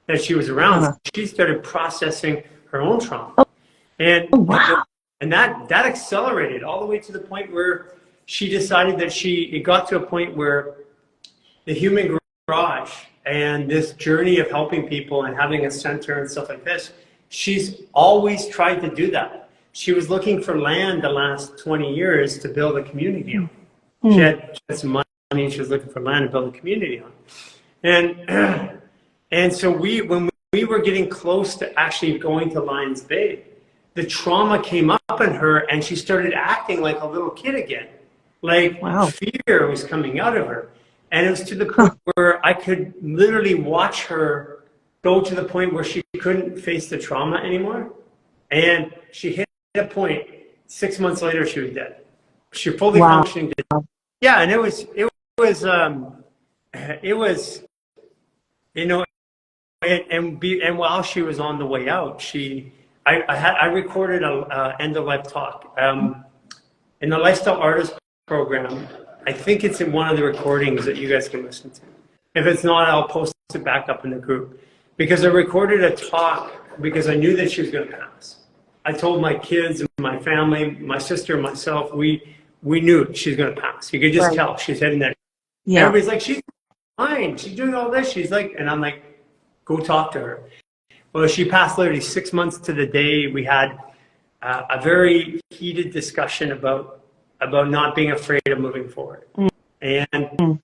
That she was around, she started processing her own trauma, and that accelerated all the way to the point where she decided that it got to a point where the human garage and this journey of helping people and having a center and stuff like this, she's always tried to do that. She was looking for land the last 20 years to build a community on. She had some money and she was looking for land to build a community on, and so when we were getting close to actually going to Lions Bay, the trauma came up in her and she started acting like a little kid again. Like fear was coming out of her. And it was to the point where I could literally watch her go to the point where she couldn't face the trauma anymore. And she hit a point, 6 months later, she was dead. She fully functioning. Yeah, and it was, you know, and while she was on the way out, I recorded a end of life talk in the Lifestyle Artist program. I think it's in one of the recordings that you guys can listen to. If it's not, I'll post it back up in the group, because I recorded a talk because I knew that she was going to pass. I told my kids and my family, my sister and myself, we knew she's going to pass. You could just tell she's heading that. Yeah. Everybody's like, she's fine. She's doing all this. She's like, and I'm like, go talk to her. Well, she passed literally 6 months to the day. We had a very heated discussion about not being afraid of moving forward. And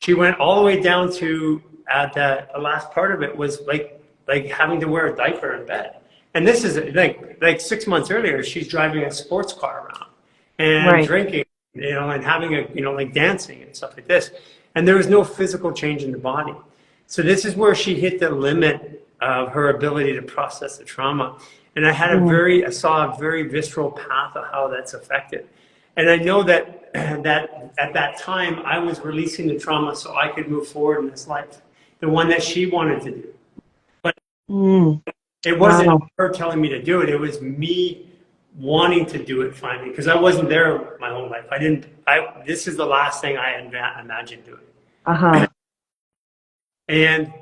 she went all the way down to the last part of it was like having to wear a diaper in bed. And this is like 6 months earlier, she's driving a sports car around and drinking, and having like dancing and stuff like this. And there was no physical change in the body. So this is where she hit the limit of her ability to process the trauma. And I saw a very visceral path of how that's affected. And I know that at that time, I was releasing the trauma so I could move forward in this life, the one that she wanted to do. But it wasn't her telling me to do it. It was me wanting to do it finally, because I wasn't there my whole life. This is the last thing I imagined doing. And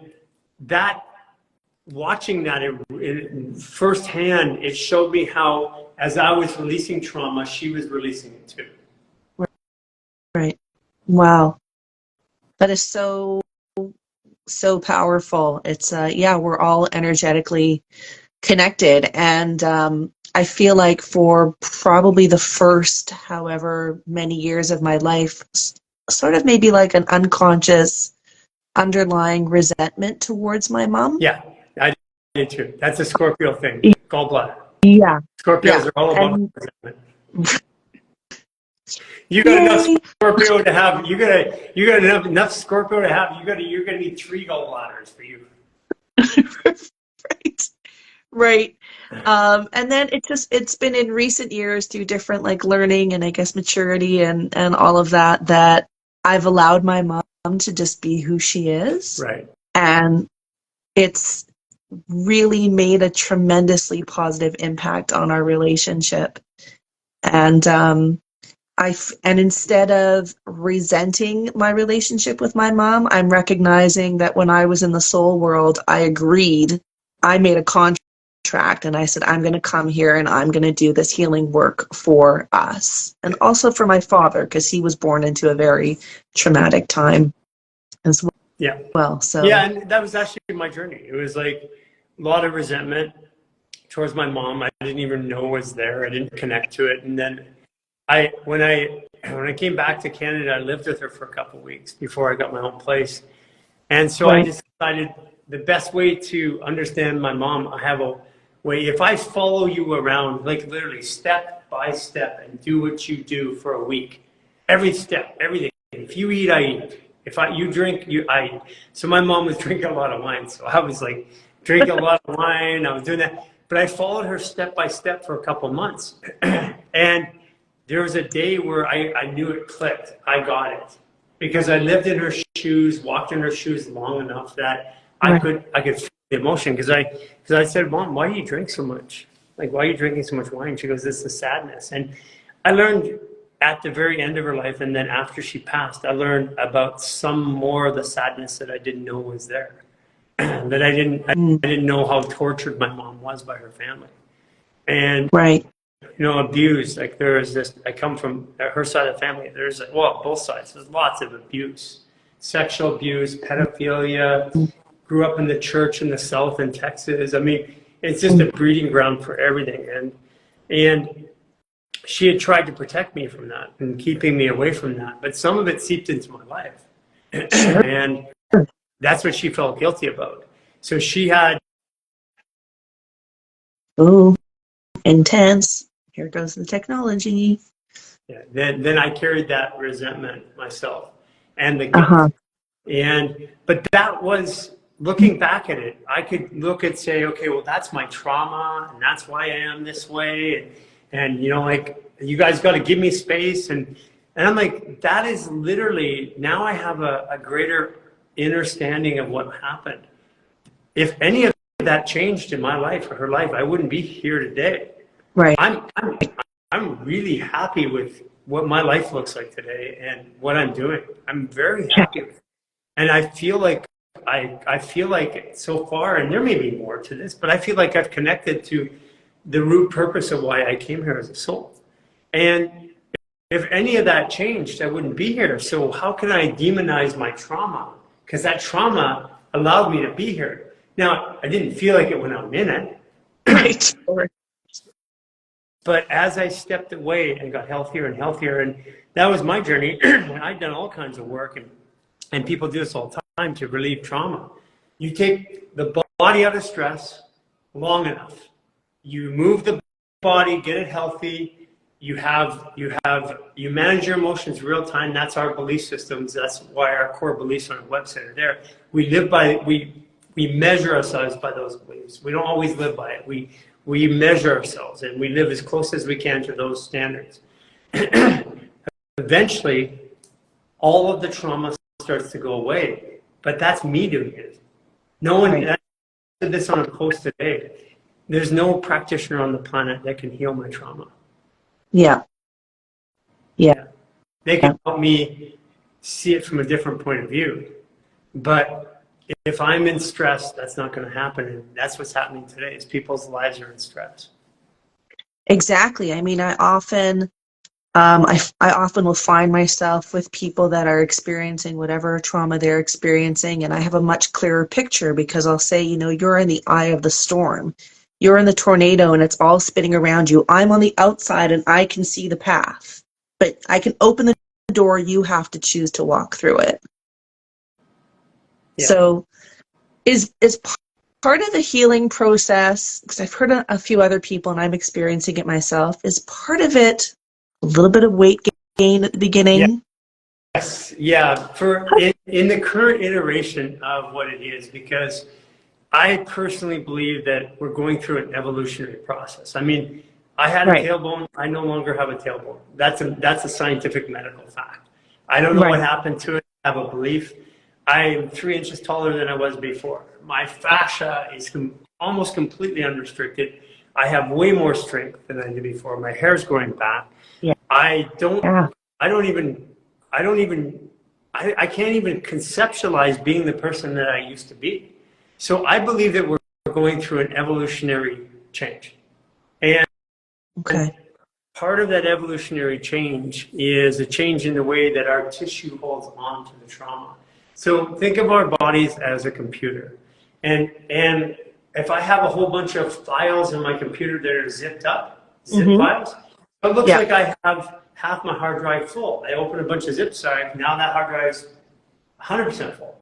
watching that in firsthand, it showed me how, as I was releasing trauma, she was releasing it too. Wow. That is so, so powerful. It's, yeah, we're all energetically connected. And I feel like for probably the first however many years of my life, sort of maybe like an unconscious underlying resentment towards my mom. Yeah, I did too. That's a Scorpio thing, gallbladder. Yeah. Scorpios Yeah. are all about And resentment. You got enough yay. Scorpio to have. You got enough Scorpio to have. You're gonna need 3 gallbladders for you. Right. Right. And then it's been in recent years through different like learning and I guess maturity and all of that that I've allowed my mom to just be who she is. Right. And it's really made a tremendously positive impact on our relationship. And and instead of resenting my relationship with my mom, I'm recognizing that when I was in the soul world, I agreed. I made a contract and I said, I'm going to come here and I'm going to do this healing work for us. And also for my father, because he was born into a very traumatic time as well. Yeah. Well, so Yeah, and that was actually my journey. It was like a lot of resentment towards my mom. I didn't even know was there. I didn't connect to it. And then when I came back to Canada, I lived with her for a couple of weeks before I got my own place. And so I just decided the best way to understand my mom, I have a way. If I follow you around, like literally step by step, and do what you do for a week, every step, everything. If you eat, I eat. If you drink, I eat. So my mom was drinking a lot of wine. So I was like drinking a lot of wine. I was doing that. But I followed her step by step for a couple of months. And there was a day where I knew it clicked. I got it. Because I lived in her shoes, walked in her shoes long enough that I could feel the emotion. Because I said, Mom, why do you drink so much? Like, why are you drinking so much wine? She goes, it's the sadness. And I learned at the very end of her life, and then after she passed, I learned about some more of the sadness that I didn't know was there. That I didn't know how tortured my mom was by her family. And abuse, like there is this, I come from her side of the family, there's, well, both sides, there's lots of abuse, sexual abuse, pedophilia, grew up in the church in the South in Texas. I mean, it's just a breeding ground for everything. And she had tried to protect me from that and keeping me away from that, but some of it seeped into my life. And that's what she felt guilty about. So she had. Ooh, intense. Here goes the technology. Yeah, then I carried that resentment myself and the guilt. But that was, looking back at it, I could look and say, okay, well, that's my trauma and that's why I am this way. And like, you guys got to give me space. And I'm like, that is literally, now I have a greater understanding of what happened. If any of that changed in my life or her life, I wouldn't be here today. Right. I'm really happy with what my life looks like today and what I'm doing. I'm very happy with it. And I feel like so far, and there may be more to this, but I feel like I've connected to the root purpose of why I came here as a soul. And if any of that changed, I wouldn't be here. So how can I demonize my trauma? Because that trauma allowed me to be here. Now, I didn't feel like it when I'm in it. Right. But as I stepped away and got healthier and healthier, and that was my journey, and I'd done all kinds of work, and people do this all the time to relieve trauma. You take the body out of stress long enough. You move the body, get it healthy. You manage your emotions real time. That's our belief systems. That's why our core beliefs on our website are there. We measure ourselves by those beliefs. We don't always live by it. We measure ourselves and we live as close as we can to those standards. Eventually, all of the trauma starts to go away, but that's me doing it. No one, I did this on a post today. There's no practitioner on the planet that can heal my trauma. Yeah. They can help me see it from a different point of view. But if I'm in stress, that's not going to happen. And that's what's happening today is people's lives are in stress. Exactly. I mean, I often I often will find myself with people that are experiencing whatever trauma they're experiencing, and I have a much clearer picture because I'll say, you know, you're in the eye of the storm. You're in the tornado and it's all spinning around you. I'm on the outside and I can see the path, but I can open the door. You have to choose to walk through it. Yeah. So is part of the healing process, because I've heard a few other people and I'm experiencing it myself, is part of it a little bit of weight gain at the beginning? Yes, yeah. In the current iteration of what it is, because I personally believe that we're going through an evolutionary process. I mean, I had a tailbone. I no longer have a tailbone. That's a scientific medical fact. I don't know what happened to it. I have a belief. I'm 3 inches taller than I was before. My fascia is almost completely unrestricted. I have way more strength than I did before. My hair's growing back. Yeah. I can't even conceptualize being the person that I used to be. So I believe that we're going through an evolutionary change. And part of that evolutionary change is a change in the way that our tissue holds on to the trauma. So think of our bodies as a computer. And if I have a whole bunch of files in my computer that are zipped up, zip files, it looks like I have half my hard drive full. I open a bunch of zip drives, now that hard drive's 100% full.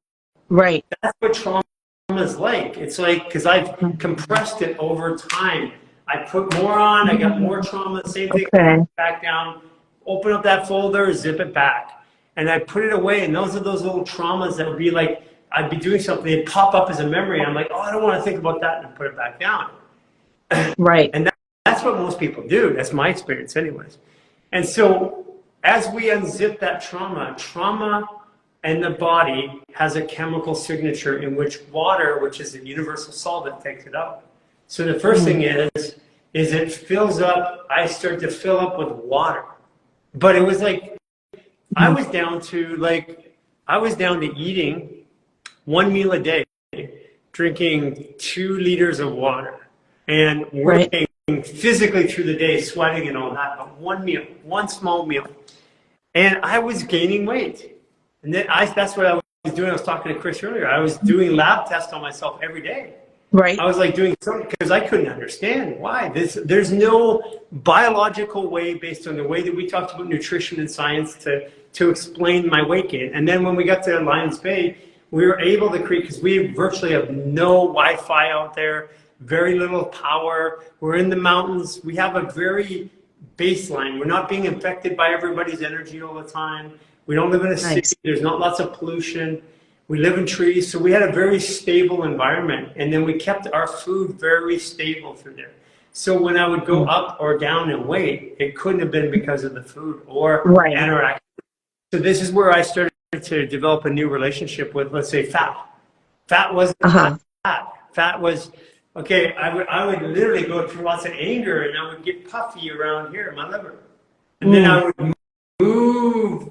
Right. That's what trauma is like. It's like, because I've compressed it over time. I put more on, I got more trauma, same thing, back down, open up that folder, zip it back. And I put it away, and those are those little traumas that would be like, I'd be doing something, it'd pop up as a memory. I'm like, oh, I don't want to think about that, and put it back down. Right. And that's what most people do. That's my experience anyways. And so as we unzip that trauma and the body has a chemical signature in which water, which is a universal solvent, takes it out. So the first thing is it fills up, I start to fill up with water. But it was like, I was down to eating 1 meal a day, drinking 2 liters of water, and working physically through the day, sweating and all that, but one small meal. And I was gaining weight. And then that's what I was doing. I was talking to Chris earlier. I was doing lab tests on myself every day. Right. I was like doing something because I couldn't understand why. There's no biological way based on the way that we talked about nutrition and science to explain my weight gain. And then when we got to Lions Bay, we were able to create, because we virtually have no Wi-Fi out there, very little power. We're in the mountains. We have a very baseline. We're not being infected by everybody's energy all the time. We don't live in a city. There's not lots of pollution. We live in trees. So we had a very stable environment. And then we kept our food very stable through there. So when I would go up or down in weight, it couldn't have been because of the food or interaction. So this is where I started to develop a new relationship with, let's say, fat. Fat wasn't fat. Fat was, okay, I would literally go through lots of anger and I would get puffy around here in my liver. And then I would move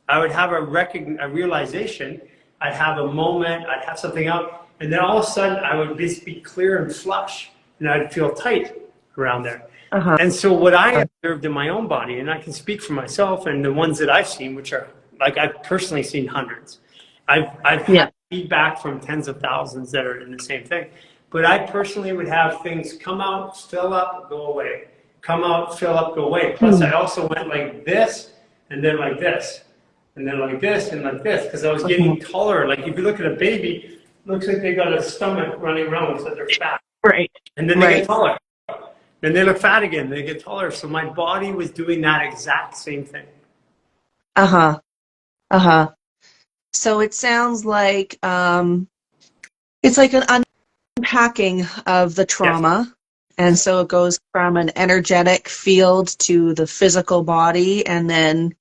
I would have a realization, I'd have a moment, I'd have something out, and then all of a sudden I would just be clear and flush, and I'd feel tight around there. And so what I observed in my own body, and I can speak for myself and the ones that I've seen, which are, like, I've personally seen hundreds. I've had feedback from tens of thousands that are in the same thing. But I personally would have things come out, fill up, go away. Come out, fill up, go away. Plus I also went like this, and then like this, and then like this, and like this, because I was getting taller. Like if you look at a baby, it looks like they got a stomach running around, so they're fat. Right. And then they get taller. Then they look fat again, they get taller. So my body was doing that exact same thing. So it sounds like it's like an unpacking of the trauma. And so it goes from an energetic field to the physical body and then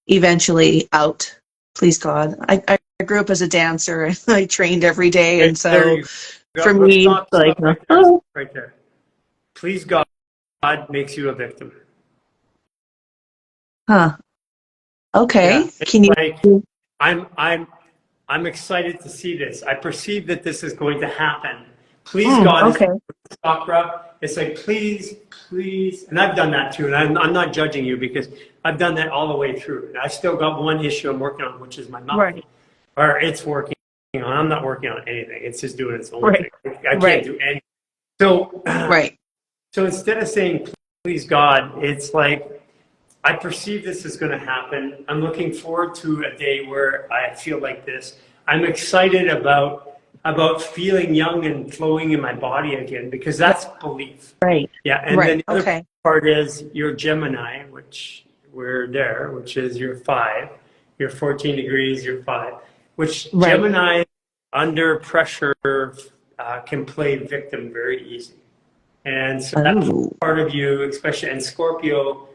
eventually out. Please God. I grew up as a dancer and I trained every day. And so for me, like, right there. Please God makes you a victim. Okay. Yeah, Can you? Like, I'm excited to see this. I perceive that this is going to happen, Please God okay. is chakra. It's like, please, please. And I've done that too. And I'm not judging you because I've done that all the way through. And I still got one issue I'm working on, which is my mouth. Right. Or it's working on. I'm not working on anything. It's just doing its own Right. thing. I can't Right. do anything. So, Right. so instead of saying, please God, it's like, I perceive this is going to happen. I'm looking forward to a day where I feel like this. I'm excited about feeling young and flowing in my body again, because that's belief. Right. Yeah. And Right. then the other Okay. part is your Gemini, which we're there, which is your 5. You're 14 degrees, you're 5, which Right. Gemini under pressure can play victim very easy. And so that's part of you, especially, and Scorpio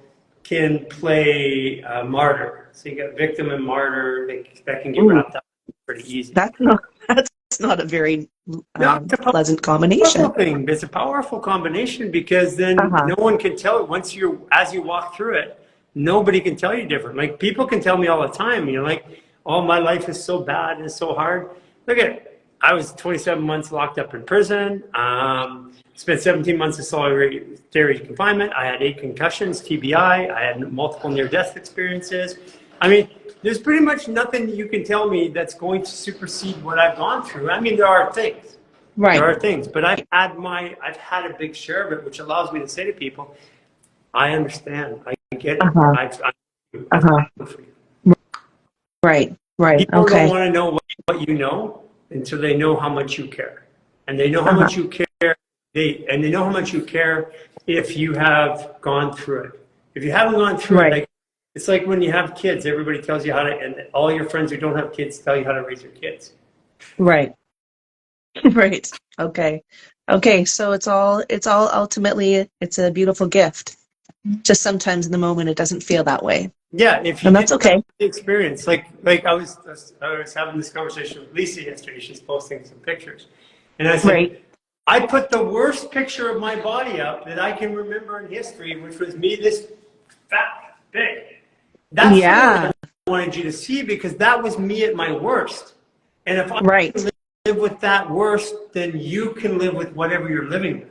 can play martyr. So you got victim and martyr that can get wrapped up pretty easy. That's not a very It's a pleasant powerful combination. thing. It's a powerful combination because then no one can tell as you walk through it, nobody can tell you different. Like people can tell me all the time, like, oh, my life is so bad and it's so hard. Look at it. I was 27 months locked up in prison. Spent 17 months of solitary confinement. I had 8 concussions, TBI. I had multiple near-death experiences. I mean, there's pretty much nothing you can tell me that's going to supersede what I've gone through. I mean, there are things. Right. There are things, but I've had a big share of it, which allows me to say to people, I understand. I get it. Right. Right. People Okay. don't want to know what you know until they know how much you care. And they know how much you care. They know how much you care if you have gone through it. If you haven't gone through it, like, it's like when you have kids, everybody tells you how to, and all your friends who don't have kids tell you how to raise your kids. Right. Right. Okay. Okay. So it's all ultimately, it's a beautiful gift. Just sometimes in the moment, it doesn't feel that way. Yeah. If you and that's okay. The experience, like I was having this conversation with Lisa yesterday. She's posting some pictures, and I said, I put the worst picture of my body up that I can remember in history, which was me this fat, big. That's what I wanted you to see, because that was me at my worst. And if I can live with that worst, then you can live with whatever you're living with.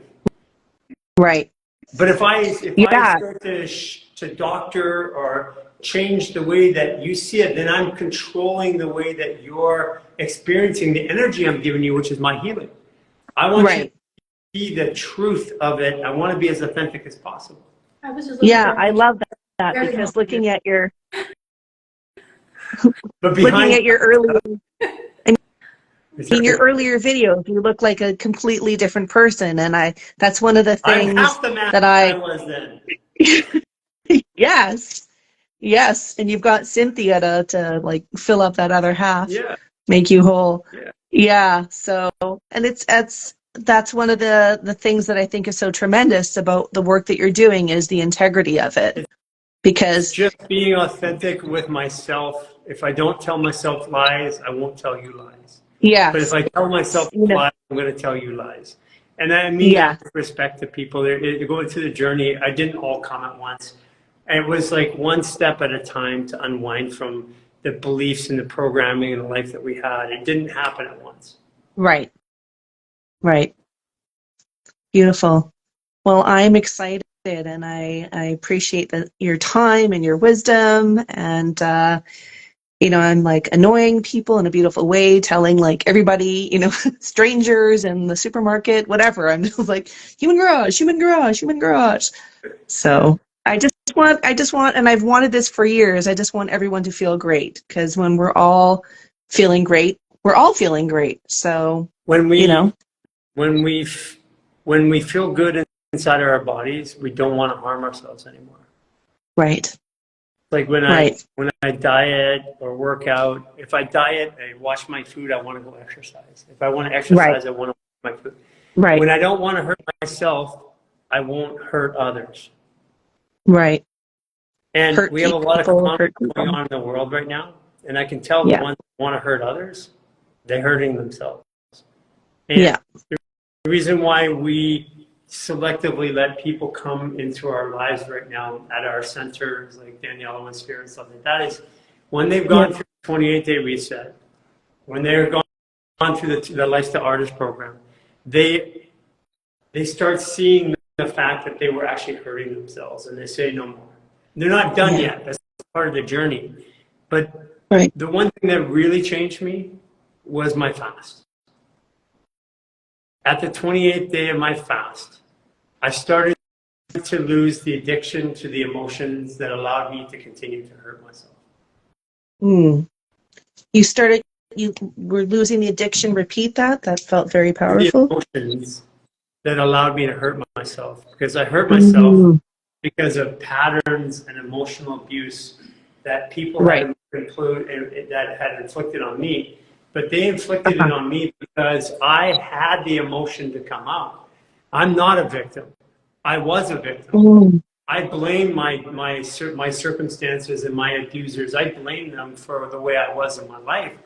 Right. But if I start to doctor or change the way that you see it, then I'm controlling the way that you're experiencing the energy I'm giving you, which is my healing. I want you to see the truth of it. I want to be as authentic as possible. I love that because looking at your earlier in your earlier videos, you look like a completely different person, and that's one of the things I'm half the man that I was then. Yes, and you've got Cynthia to like fill up that other half, make you whole. So, and that's one of the things that I think is so tremendous about the work that you're doing is the integrity of it, because it's just being authentic with myself. If I don't tell myself lies, I won't tell you lies. Yes. But if I tell myself lies, I'm going to tell you lies. And I mean that with respect to people. They're going through the journey. I didn't all come at once. And it was like one step at a time to unwind from the beliefs and the programming and the life that we had. It didn't happen at once. Right. Beautiful. Well, I'm excited, and I appreciate your time and your wisdom, and I'm like annoying people in a beautiful way, telling like everybody, strangers in the supermarket, whatever. I'm just like human garage. So I just want, and I've wanted this for years. I just want everyone to feel great, because when we're all feeling great, we're all feeling great. So when we feel good inside of our bodies, we don't want to harm ourselves anymore. Right. Like when I diet or work out, if I diet, I watch my food, I want to go exercise. If I want to exercise, I want to watch my food. Right. When I don't want to hurt myself, I won't hurt others. Right. And we have a lot of conflict going on in the world right now. And I can tell the ones that want to hurt others, they're hurting themselves. And the reason why we selectively let people come into our lives right now at our centers like Danielle and Spirit and stuff like that is when they've gone through the 28-day reset, when they're gone through the Lifestyle Artist program, they start seeing the fact that they were actually hurting themselves, and they say no more. They're not done yet. That's part of the journey. But the one thing that really changed me was my fast. At the 28th day of my fast, I started to lose the addiction to the emotions that allowed me to continue to hurt myself. You were losing the addiction. Repeat that. That felt very powerful. The emotions that allowed me to hurt myself, because I hurt myself because of patterns and emotional abuse that people had inflicted on me. But they inflicted it on me because I had the emotion to come out. I'm not a victim. I was a victim. I blame my circumstances and my abusers. I blame them for the way I was in my life.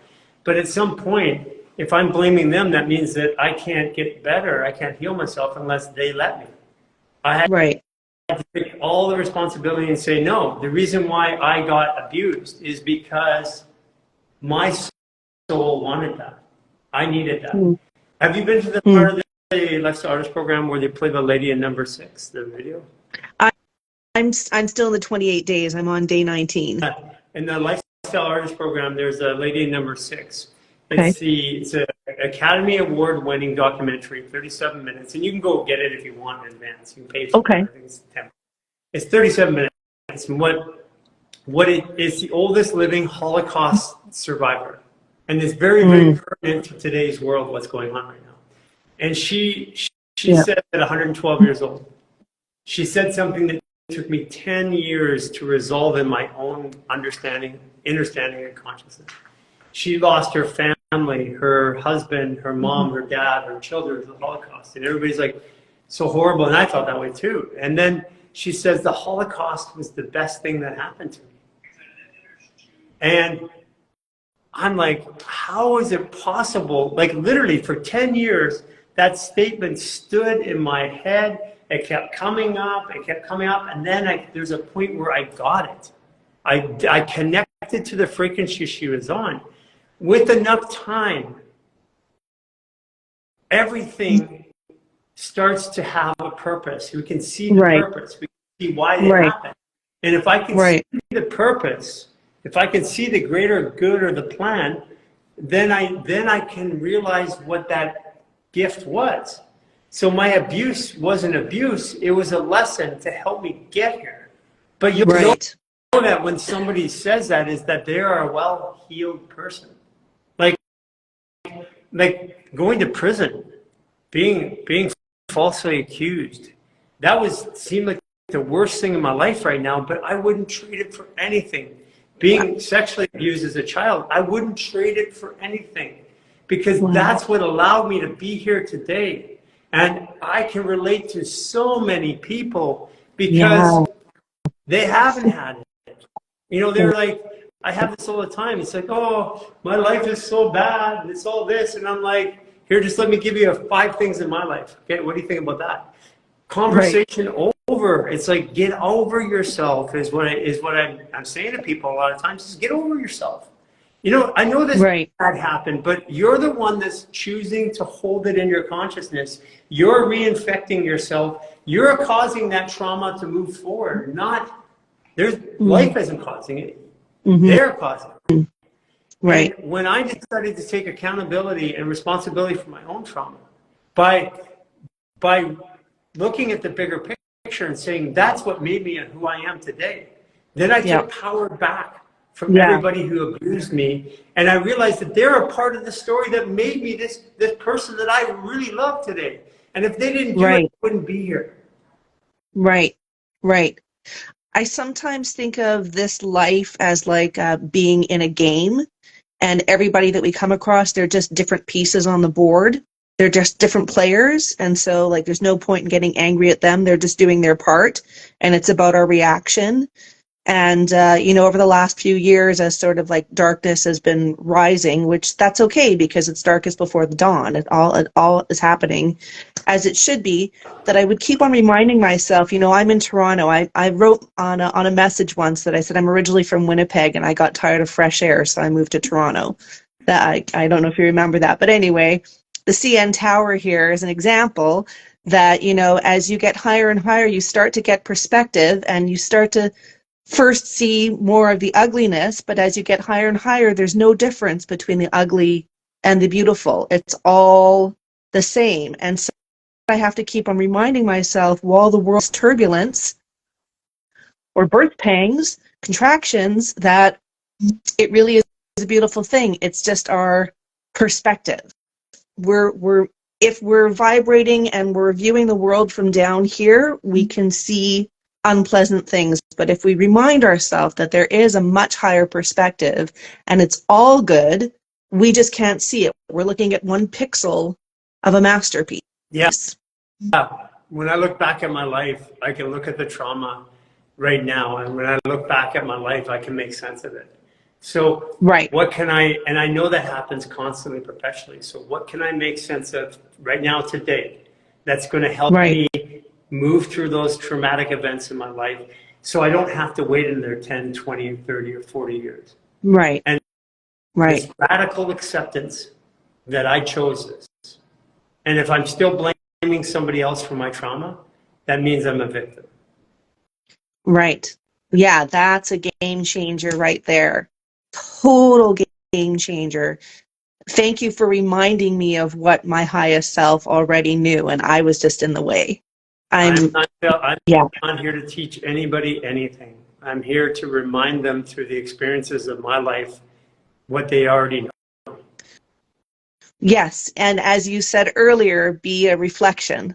But at some point, if I'm blaming them, that means that I can't get better. I can't heal myself unless they let me. I had to take all the responsibility and say, no, the reason why I got abused is because my soul wanted that. I needed that. Have you been to the part of the Lifestyle Artist program where they play the lady in number 6, the video? I'm still in the 28 days. I'm on day 19. In the Lifestyle Artist program, there's a lady in number 6. It's an Academy Award winning documentary, 37 minutes, and you can go get it if you want in advance. You can pay for it. I think it's 37 minutes. And what it is, the oldest living Holocaust survivor, and it's very, very pertinent to today's world, what's going on right now. And she said at 112 years old, she said something that took me 10 years to resolve in my own understanding and consciousness. She lost her family, her husband, her mom, her dad, her children to the Holocaust. And everybody's like, so horrible. And I felt that way too. And then she says, the Holocaust was the best thing that happened to me. And I'm like, how is it possible? Like literally for 10 years, that statement stood in my head. It kept coming up, and then there's a point where I got it. I connected to the frequency she was on. With enough time, everything starts to have a purpose. We can see the purpose. We can see why it happened. And if I can see the purpose, if I can see the greater good or the plan, then I can realize what that gift was. So my abuse wasn't abuse. It was a lesson to help me get here. But you know that when somebody says that is that they are a well-healed person. Like going to prison, being falsely accused. That seemed like the worst thing in my life right now, but I wouldn't trade it for anything. Being sexually abused as a child, I wouldn't trade it for anything, because that's what allowed me to be here today. And I can relate to so many people because they haven't had it. You know, they're like, I have this all the time. It's like, oh, my life is so bad. It's all this. And I'm like, here, just let me give you 5 things in my life. Okay, what do you think about that? Conversation over. It's like, get over yourself is what I'm saying to people a lot of times. Is get over yourself. You know, I know this bad happened, but you're the one that's choosing to hold it in your consciousness. You're reinfecting yourself. You're causing that trauma to move forward. Life isn't causing it. They're causing it. And when I decided to take accountability and responsibility for my own trauma, by looking at the bigger picture and saying that's what made me who I am today, then I took power back from everybody who abused me, and I realized that they're a part of the story that made me this person that I really love today. And if they didn't do it, I wouldn't be here. Right. I sometimes think of this life as like being in a game, and everybody that we come across, they're just different pieces on the board. They're just different players, and so like there's no point in getting angry at them. They're just doing their part, and it's about our reaction. And, you know, over the last few years, as sort of like darkness has been rising, which that's okay because it's darkest before the dawn. It all is happening as it should be, that I would keep on reminding myself, you know, I'm in Toronto. I wrote on a message once that I said, I'm originally from Winnipeg and I got tired of fresh air. So I moved to Toronto. That I don't know if you remember that, but anyway, the CN Tower here as an example that, you know, as you get higher and higher, you start to get perspective and you start to first see more of the ugliness, but as you get higher and higher, there's no difference between the ugly and the beautiful. It's all the same. And so I have to keep on reminding myself, while the world's turbulence or birth pangs, contractions, that it really is a beautiful thing. It's just our perspective. If we're vibrating and we're viewing the world from down here, we can see unpleasant things. But if we remind ourselves that there is a much higher perspective and it's all good, we just can't see it. We're looking at one pixel of a masterpiece. Yes. When I look back at my life, I can look at the trauma right now. And when I look back at my life, I can make sense of it. So right. What can and I know that happens constantly, perpetually. So what can I make sense of right now today that's going to help me move through those traumatic events in my life so I don't have to wait another 10, 20, 30, or 40 years. Right. And this radical acceptance that I chose this. And if I'm still blaming somebody else for my trauma, that means I'm a victim. Right. Yeah, that's a game changer right there. Total game changer. Thank you for reminding me of what my highest self already knew, and I was just in the way. I'm not here to teach anybody anything. I'm here to remind them through the experiences of my life what they already know. Yes, and as you said earlier, be a reflection.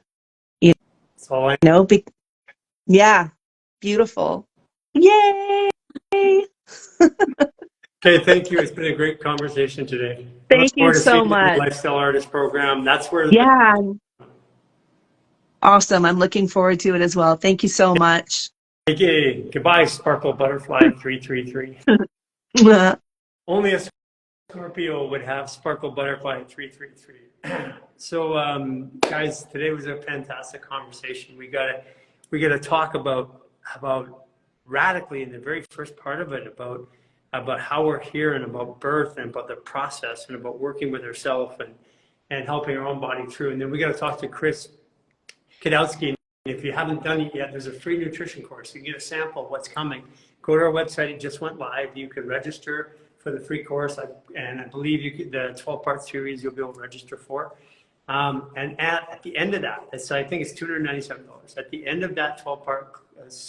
You all I know. Yeah, beautiful. Yay! Okay, thank you. It's been a great conversation today. Thank you so much. Lifestyle Artist Program. That's where. Yeah. Awesome. I'm looking forward to it as well. Thank you so much. Okay. Goodbye, Sparkle Butterfly 333. Only a Scorpio would have Sparkle Butterfly 333. So, guys, today was a fantastic conversation. We gotta talk about radically in the very first part of it about how we're here and about birth and about the process and about working with ourselves and helping our own body through. And then we got to talk to Chris Kidawski. If you haven't done it yet, there's a free nutrition course. You can get a sample of what's coming. Go to our website. It just went live. You can register for the free course. And I believe the 12-part series you'll be able to register for. And at the end of that, I think it's $297. At the end of that 12-part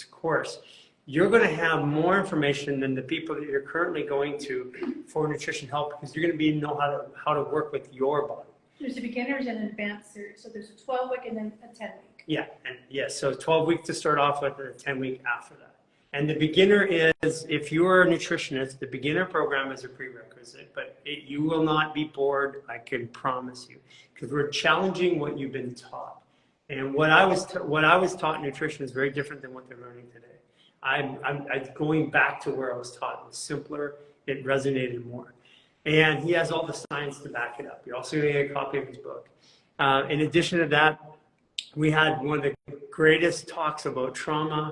course, you're going to have more information than the people that you're currently going to for nutrition help, because you're going to know how to work with your body. There's a beginners and an advanced series. So there's a 12-week and then a 10-week. Yeah, and yes, so 12 weeks to start off with and a 10-week after that. And the beginner is, if you're a nutritionist, the beginner program is a prerequisite, but you will not be bored, I can promise you, because we're challenging what you've been taught. And what I was taught in nutrition is very different than what they're learning today. I'm going back to where I was taught. It was simpler. It resonated more. And he has all the science to back it up. You're also going to get a copy of his book. In addition to that, we had one of the greatest talks about trauma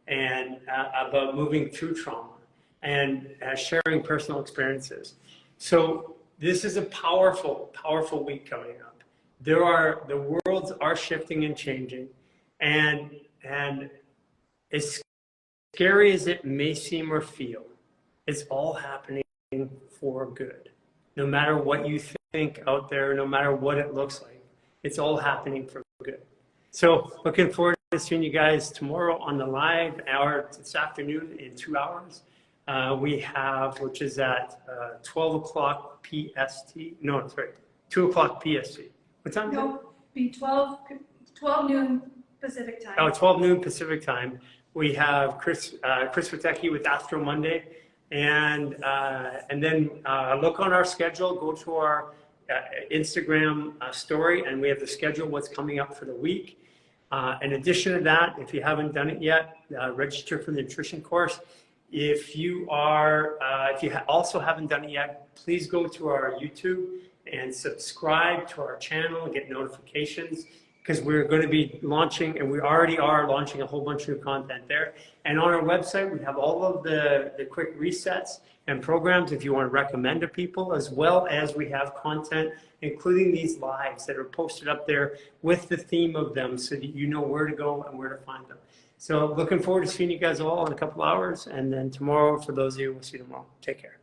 and about moving through trauma and sharing personal experiences. So this is a powerful, powerful week coming up. The worlds are shifting and changing. And it's scary as it may seem or feel, it's all happening for good. No matter what you think out there, no matter what it looks like, it's all happening for good. So looking forward to seeing you guys tomorrow on the live hour this afternoon in 2 hours. We have, which is at 12 o'clock PST. No, sorry, 2 o'clock PST. What time? No, be 12 noon Pacific time. 12 noon Pacific time. We have Chris Witecki with Astro Monday, and then look on our schedule. Go to our Instagram story, and we have the schedule what's coming up for the week. In addition to that, if you haven't done it yet, register for the nutrition course. If you also haven't done it yet, please go to our YouTube and subscribe to our channel and get notifications. because we're going to be launching, and we already are launching a whole bunch of new content there. And on our website, we have all of the quick resets and programs if you want to recommend to people, as well as we have content, including these lives that are posted up there with the theme of them so that you know where to go and where to find them. So looking forward to seeing you guys all in a couple hours. And then tomorrow, for those of you, we'll see you tomorrow. Take care.